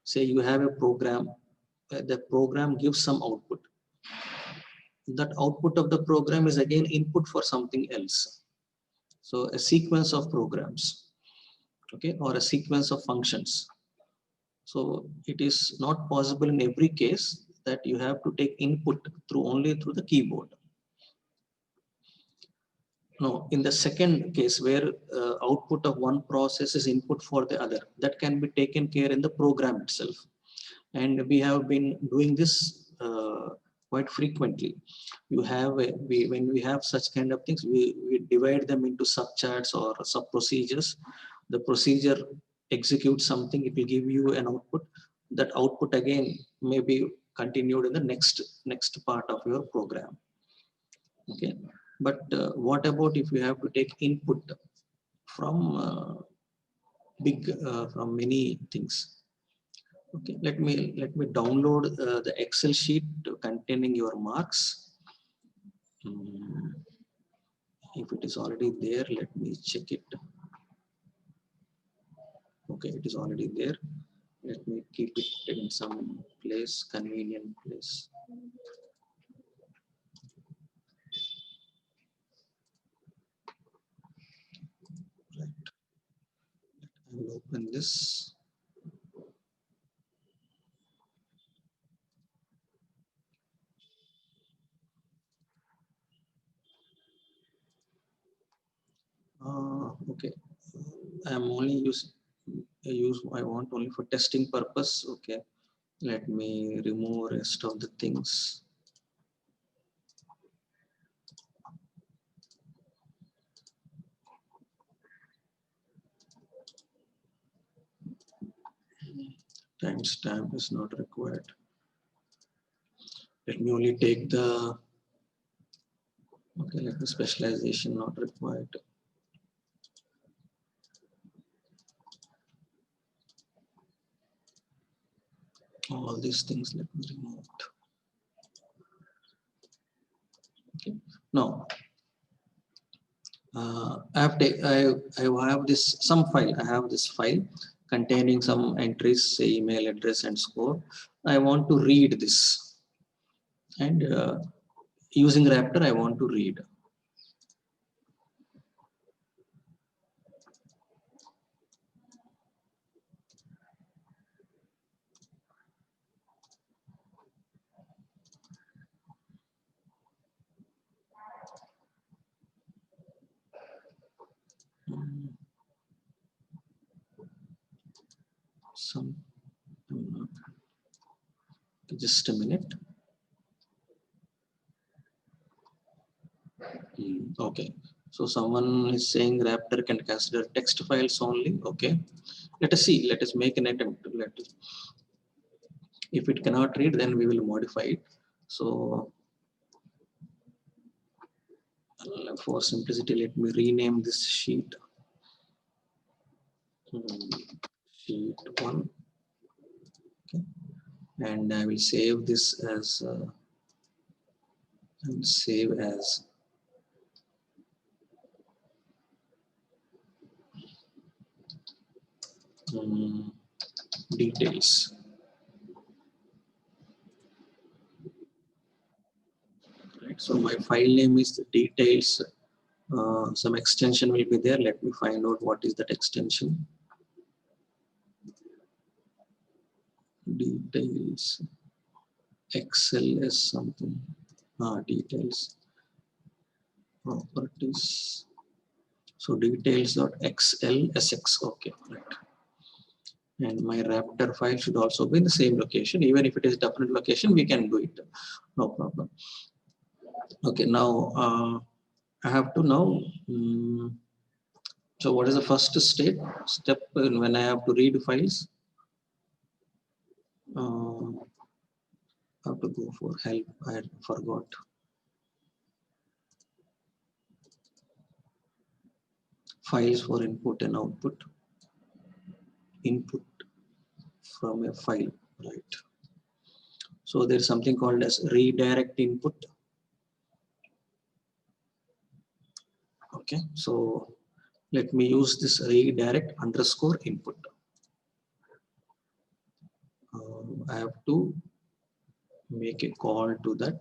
Say you have a program, the program gives some output. That output of the program is again input for something else. So a sequence of programs, okay, or a sequence of functions. So it is not possible in every case that you have to take input only through the keyboard. No, in the second case where output of one process is input for the other, that can be taken care in the program itself. And we have been doing this quite frequently. You have when we have such kind of things, we divide them into subcharts or sub procedures. The procedure executes something, it will give you an output. That output again may be continued in the next part of your program. Okay, but what about if you have to take input from from many things? Okay, let me download the Excel sheet containing your marks. If it is already there, let me check it. Okay, it is already there. Let me keep it in some place, convenient place. Right. I will open this. Okay, I am only I want only for testing purpose. Okay, let me remove rest of the things. Timestamp is not required. Let me only take the, okay, let the specialization not required. All these things let me remove. Okay. Now, I have this some file. I have this file containing some entries, say email address and score. I want to read this, and using Raptor, I want to read. Just a minute. Okay. So someone is saying Raptor can consider text files only. Okay. Let us see. Let us make an attempt. If it cannot read, then we will modify it. So for simplicity, let me rename this sheet. Sheet 1. Okay. And I will save this as details. Right. So my file name is details. Some extension will be there. Let me find out what is that extension. Details. XLS something. Details. Properties. So details.xlsx. Okay. Right. And my Raptor file should also be in the same location. Even if it is a different location, we can do it. No problem. Okay. Now I have to now. So what is the first step when I have to read files? Have to go for help. I forgot. Files for input and output. Input from a file, right? So there's something called as redirect input. Okay, so let me use this redirect underscore input. I have to make a call to that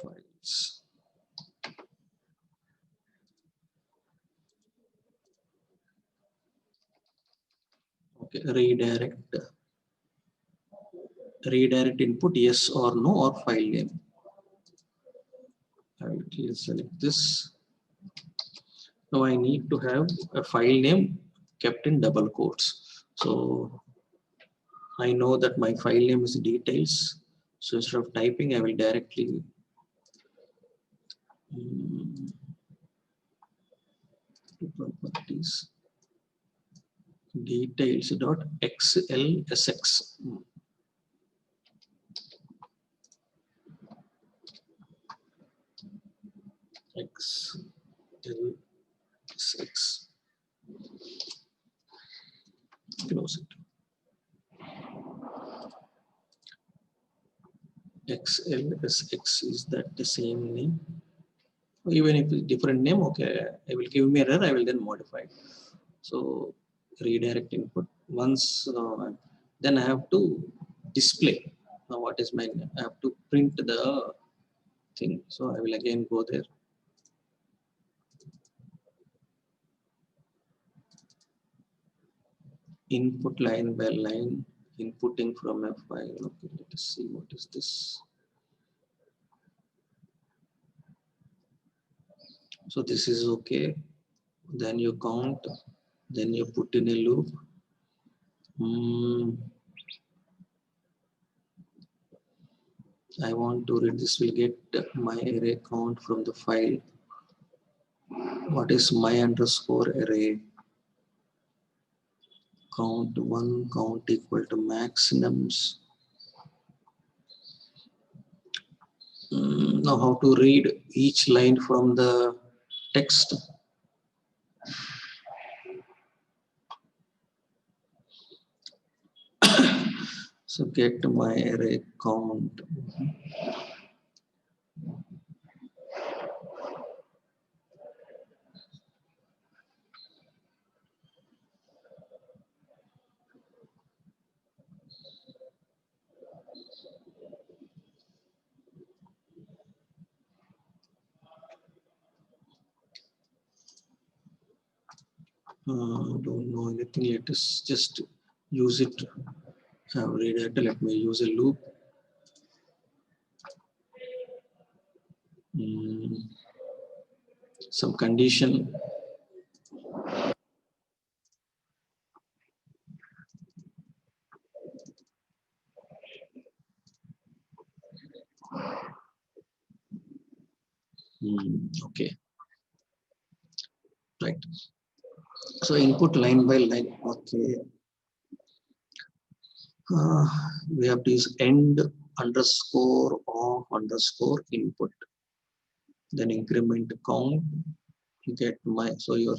files. Okay, redirect input, yes or no, or file name. I will select this. Now I need to have a file name kept in double quotes. So I know that my file name is details. So instead of typing, I will directly properties details.xlsx. xlsx. Close it. xlsx, is that the same name? Even if it's different name, okay, I will give me error, I will then modify it. So redirect input. Once then I have to display. Now what is my, I have to print the thing. So I will again go there. Input line by line, inputting from a file. Okay, let us see what is this. So this is okay. Then you count, then you put in a loop. I want to read this, will get my array count from the file. What is my underscore array? Count 1, count equal to maximums. Now how to read each line from the text? So get my array count. Don't know anything. Let us just use it. Read it. Let me use a loop. Some condition. Okay, right. So input line by line. Okay. We have to use end underscore of underscore input. Then increment count. Get my, so you're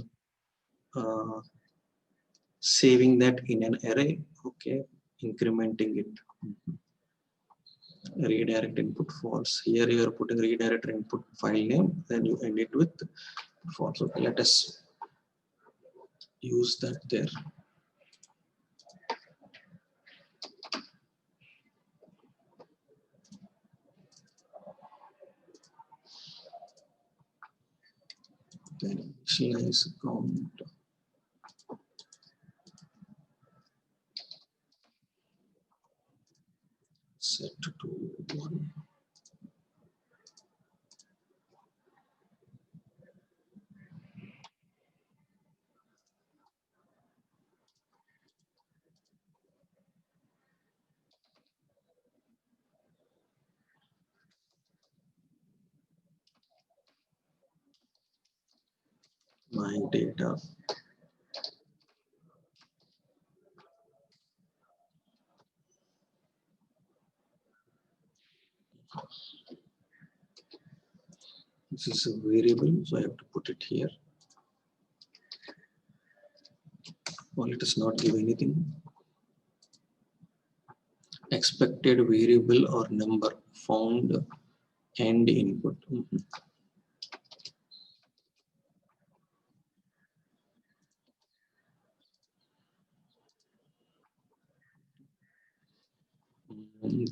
saving that in an array. Okay, incrementing it. Redirect input false. Here you are putting redirect input file name, then you end it with false. Okay, let us use that there. Then initialize count. Set to 1. My data. This is a variable, so I have to put it here. Well, it does not give anything. Expected variable or number found and input.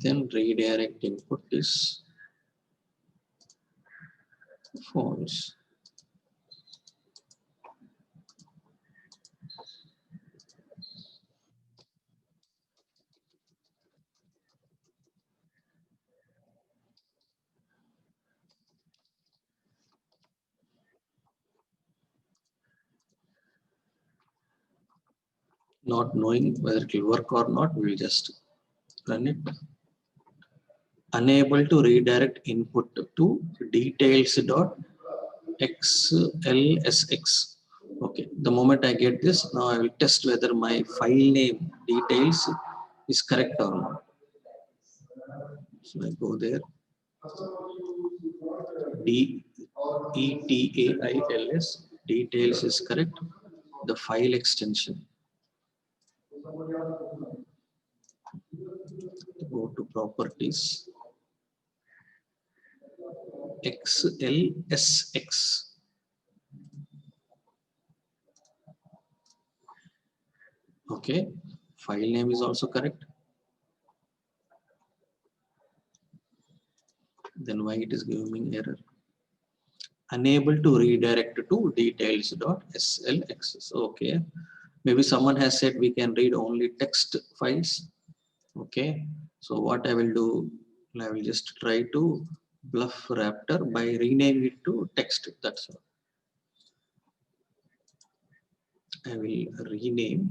Then redirect input is false. Not knowing whether it will work or not, we will just run it. Unable to redirect input to details.xlsx. Okay, the moment I get this, now I will test whether my file name details is correct or not. So I go there. details details is correct. The file extension. Go to properties. XLSX. Okay, file name is also correct. Then why it is giving me error? Unable to redirect to details.slx. Okay, maybe someone has said we can read only text files. Okay, so what I will do, I will just try to bluff Raptor by renaming it to text. That's all. I will rename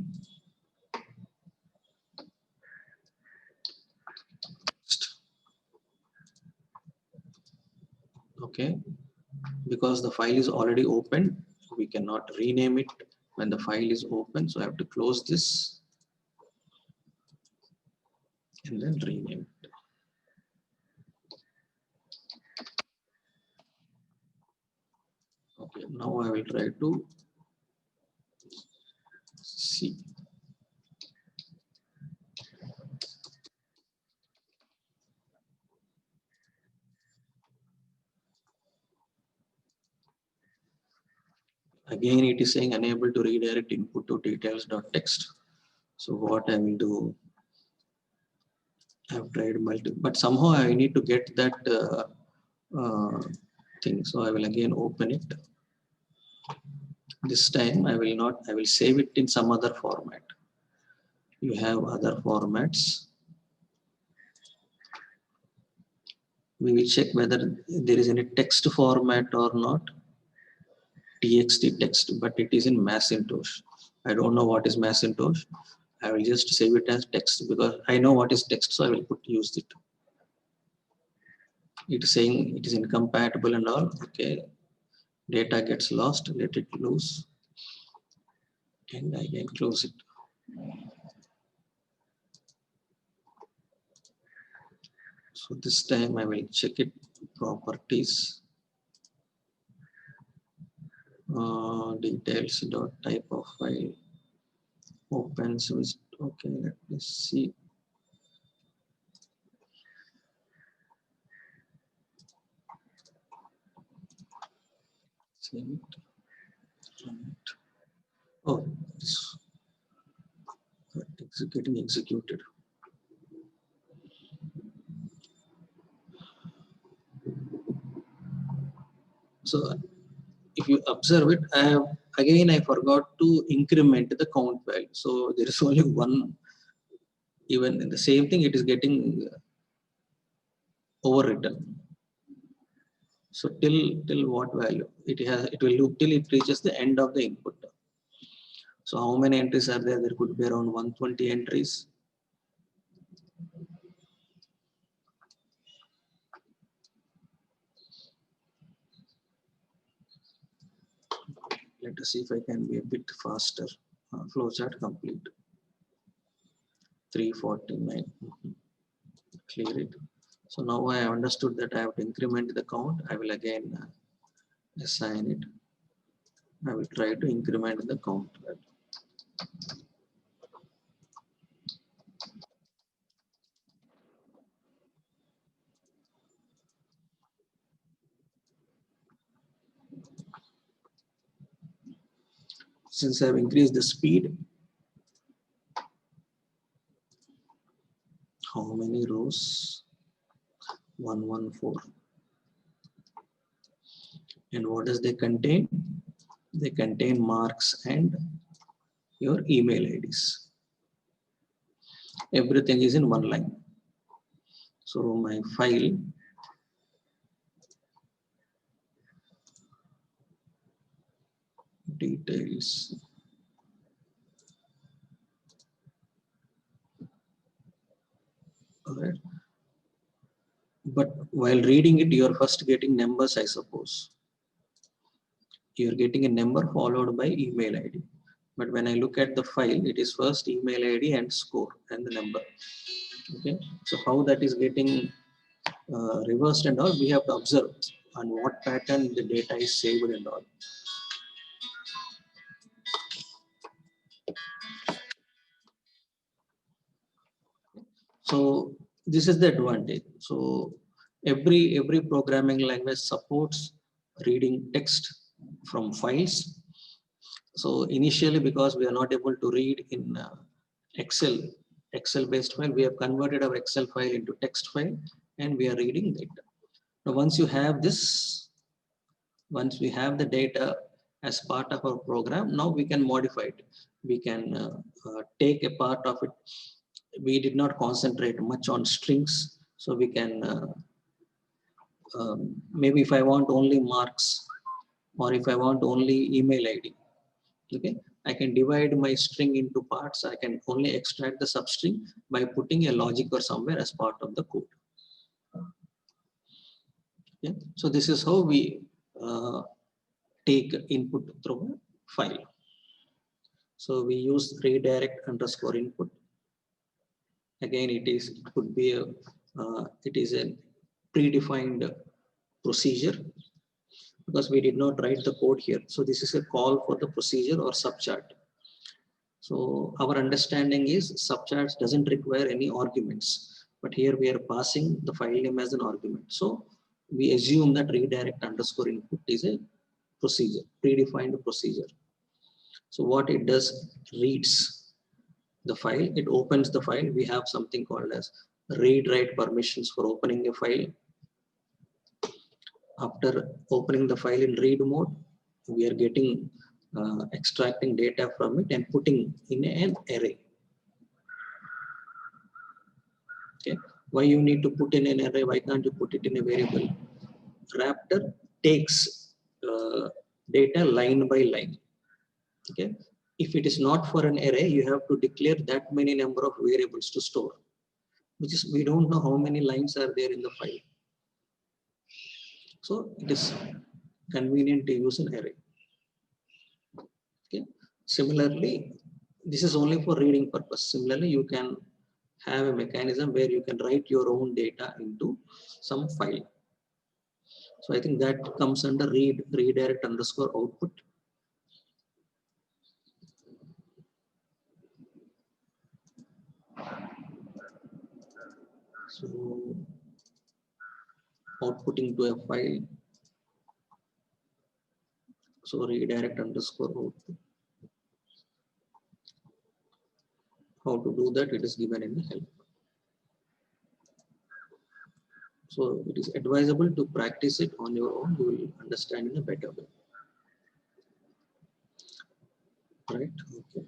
text. Okay, because the file is already open, we cannot rename it when the file is open. So I have to close this and then rename it. Okay, now I will try to see. Again, it is saying unable to redirect input to details.txt. So what I will do, I have tried multiple, but somehow I need to get that thing. So I will again open it. This time I will not, I will save it in some other format. You have other formats. We will check whether there is any text format or not. TXT text, but it is in Macintosh. I don't know what is Macintosh. I will just save it as text because I know what is text, so I will use it. It is saying it is incompatible and all. Okay, data gets lost, let it loose, and I can close it. So this time I will check it. Properties, details dot type of file, opens with. Okay, let me see. Send, run it. Oh, it's getting executed. So if you observe it, I forgot to increment the count value. So there is only one, even in the same thing, it is getting overwritten. So till what value? It will loop till it reaches the end of the input. So how many entries are there? There could be around 120 entries. Let us see if I can be a bit faster. Flowchart complete. 349. Clear it. So now I have understood that I have to increment the count. I will again assign it. I will try to increment the count. Since I have increased the speed, how many rows? 114. And what does they contain? They contain marks and your email IDs. Everything is in one line. So my file details. All right. But while reading it, you are first getting numbers, I suppose. You are getting a number followed by email ID. But when I look at the file, it is first email ID and score and the number. Okay. So how that is getting reversed and all, we have to observe on what pattern the data is saved and all. So this is the advantage. So every programming language supports reading text from files. So initially, because we are not able to read in Excel based file, we have converted our Excel file into text file and we are reading data. Now once you have this, once we have the data as part of our program, now we can modify it. We can take a part of it. We did not concentrate much on strings, so we can maybe if I want only marks or if I want only email ID, okay, I can divide my string into parts. I can only extract the substring by putting a logic or somewhere as part of the code. Yeah. So this is how we take input through a file. So we use redirect underscore input. Again, it could be it is a predefined procedure because we did not write the code here. So this is a call for the procedure or subchart. So our understanding is subcharts doesn't require any arguments, but here we are passing the file name as an argument. So we assume that redirect underscore input is a procedure, predefined procedure. So what it does, reads the file, it opens the file. We have something called as read write permissions for opening a file. After opening the file in read mode, we are getting extracting data from it and putting in an array. Okay, why you need to put in an array? Why can't you put it in a variable? Raptor takes data line by line. Okay, if it is not for an array, you have to declare that many number of variables to store, which is we don't know how many lines are there in the file. So it is convenient to use an array. Okay. Similarly, this is only for reading purpose. Similarly, you can have a mechanism where you can write your own data into some file. So I think that comes under redirect underscore output. So outputting to a file. So redirect underscore output. How to do that? It is given in the help. So it is advisable to practice it on your own. You will understand in a better way. Right? Okay.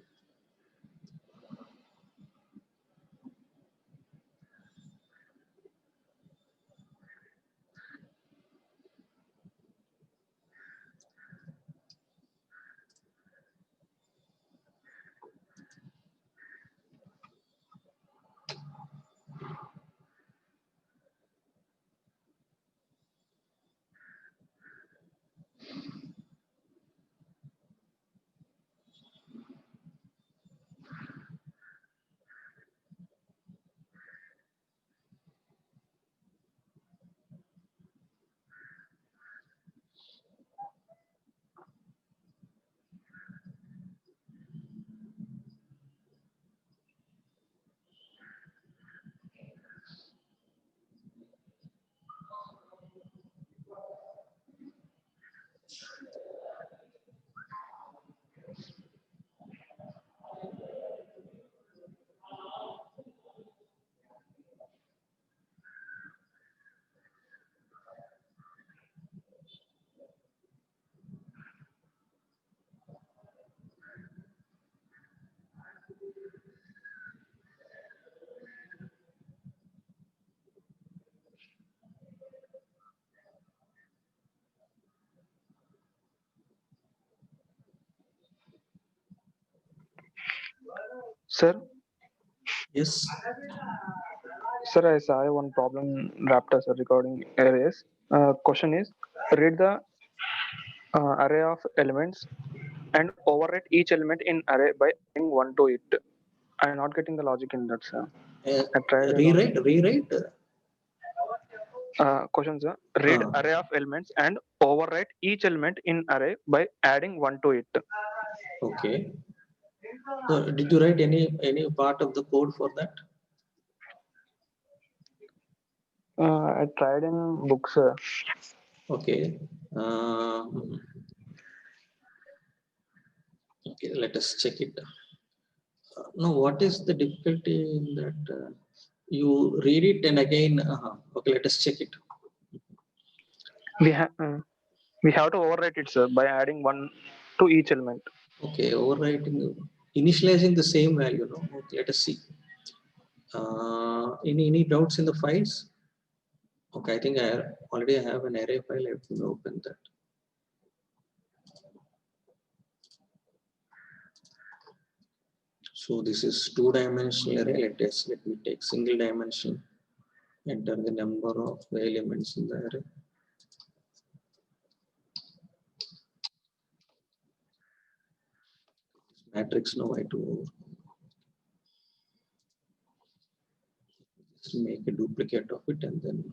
Sir,
Yes.
sir, I saw one problem in Raptor sir, regarding arrays. Question is, read the array of elements and overwrite each element in array by adding one to it. I'm not getting the logic in that, sir. I tried it
Rewrite.
Question, sir. Read
Ah.
array of elements and overwrite each element in array by adding one to it.
Okay. So did you write any part of the code for that?
I tried in books, sir.
Okay. Okay, let us check it. No, what is the difficulty in that? You read it and again, okay, let us check it.
We have to overwrite it, sir, by adding one to each element.
Okay, overwriting, initializing the same value. No? Okay, let us see. Any doubts in the files? Okay, I think I already have an array file. Let me open that. So this is 2-dimensional array. Let me take single dimension. Enter the number of elements in the array. Matrix now I do just make a duplicate of it and then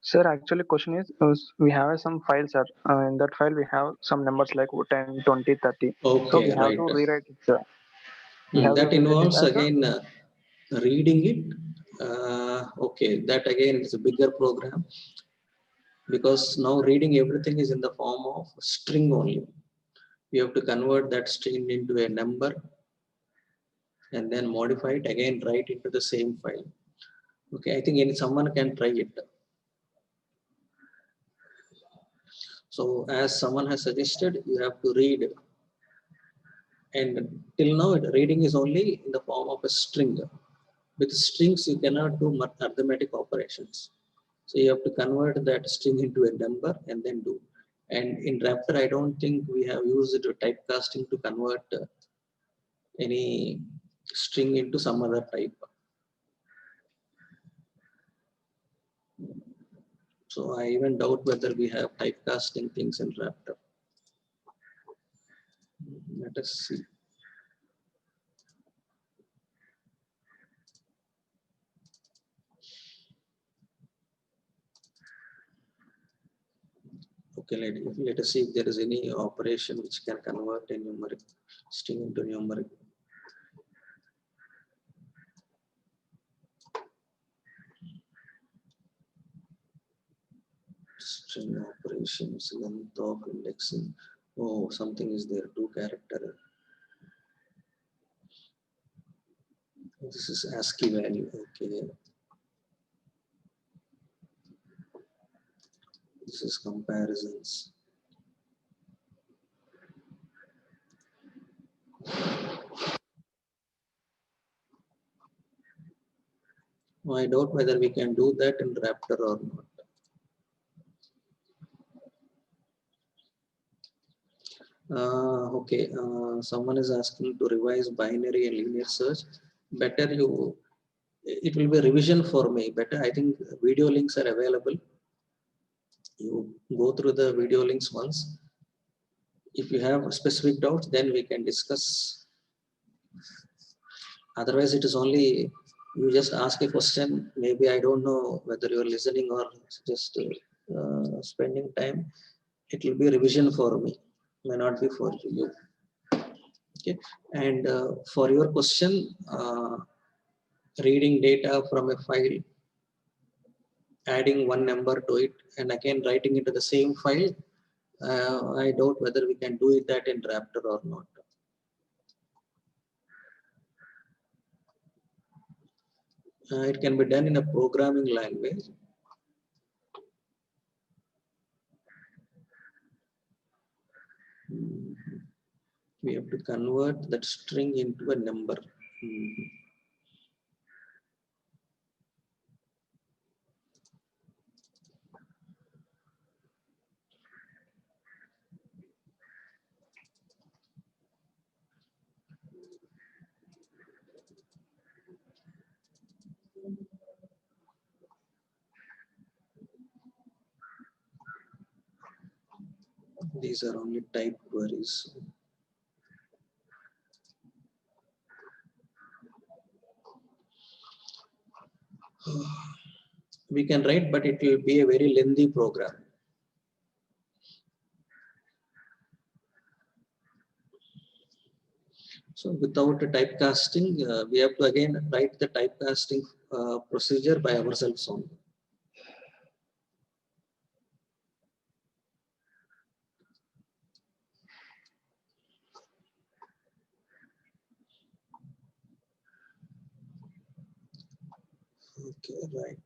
Sir, actually, question is, we have some files, sir. In that file, we have some numbers like 10, 20, 30.
okay,
So we have
right.
to rewrite it, sir. We have
That
to rewrite it
involves
as
again reading it. Okay, that again is a bigger program because now reading everything is in the form of string only. You have to convert that string into a number and then modify it again, write into the same file. Okay, I think someone can try it. So as someone has suggested, you have to read, and till now reading is only in the form of a string. With strings, you cannot do arithmetic operations. So you have to convert that string into a number and then do. And in Raptor, I don't think we have used typecasting to convert any string into some other type. So I even doubt whether we have typecasting things in Raptor. Let us see. Okay, let us see if there is any operation which can convert a numeric string into numeric. String operations, length of indexing. Oh, something is there, 2 character. This is ASCII value. Okay. This is comparisons. I doubt whether we can do that in Raptor or not. Okay, someone is asking to revise binary and linear search. Better it will be a revision for me. Better, I think video links are available. You go through the video links once. If you have specific doubts, then we can discuss. Otherwise, it is only you just ask a question. Maybe I don't know whether you are listening or just spending time. It will be a revision for me, may not be for you. Okay, and for your question, reading data from a file, adding one number to it, and again writing into the same file. I doubt whether we can do that in Raptor or not. It can be done in a programming language. We have to convert that string into a number. These are only type queries. We can write, but it will be a very lengthy program. So without a typecasting, we have to again write the typecasting procedure by ourselves only. Okay, right.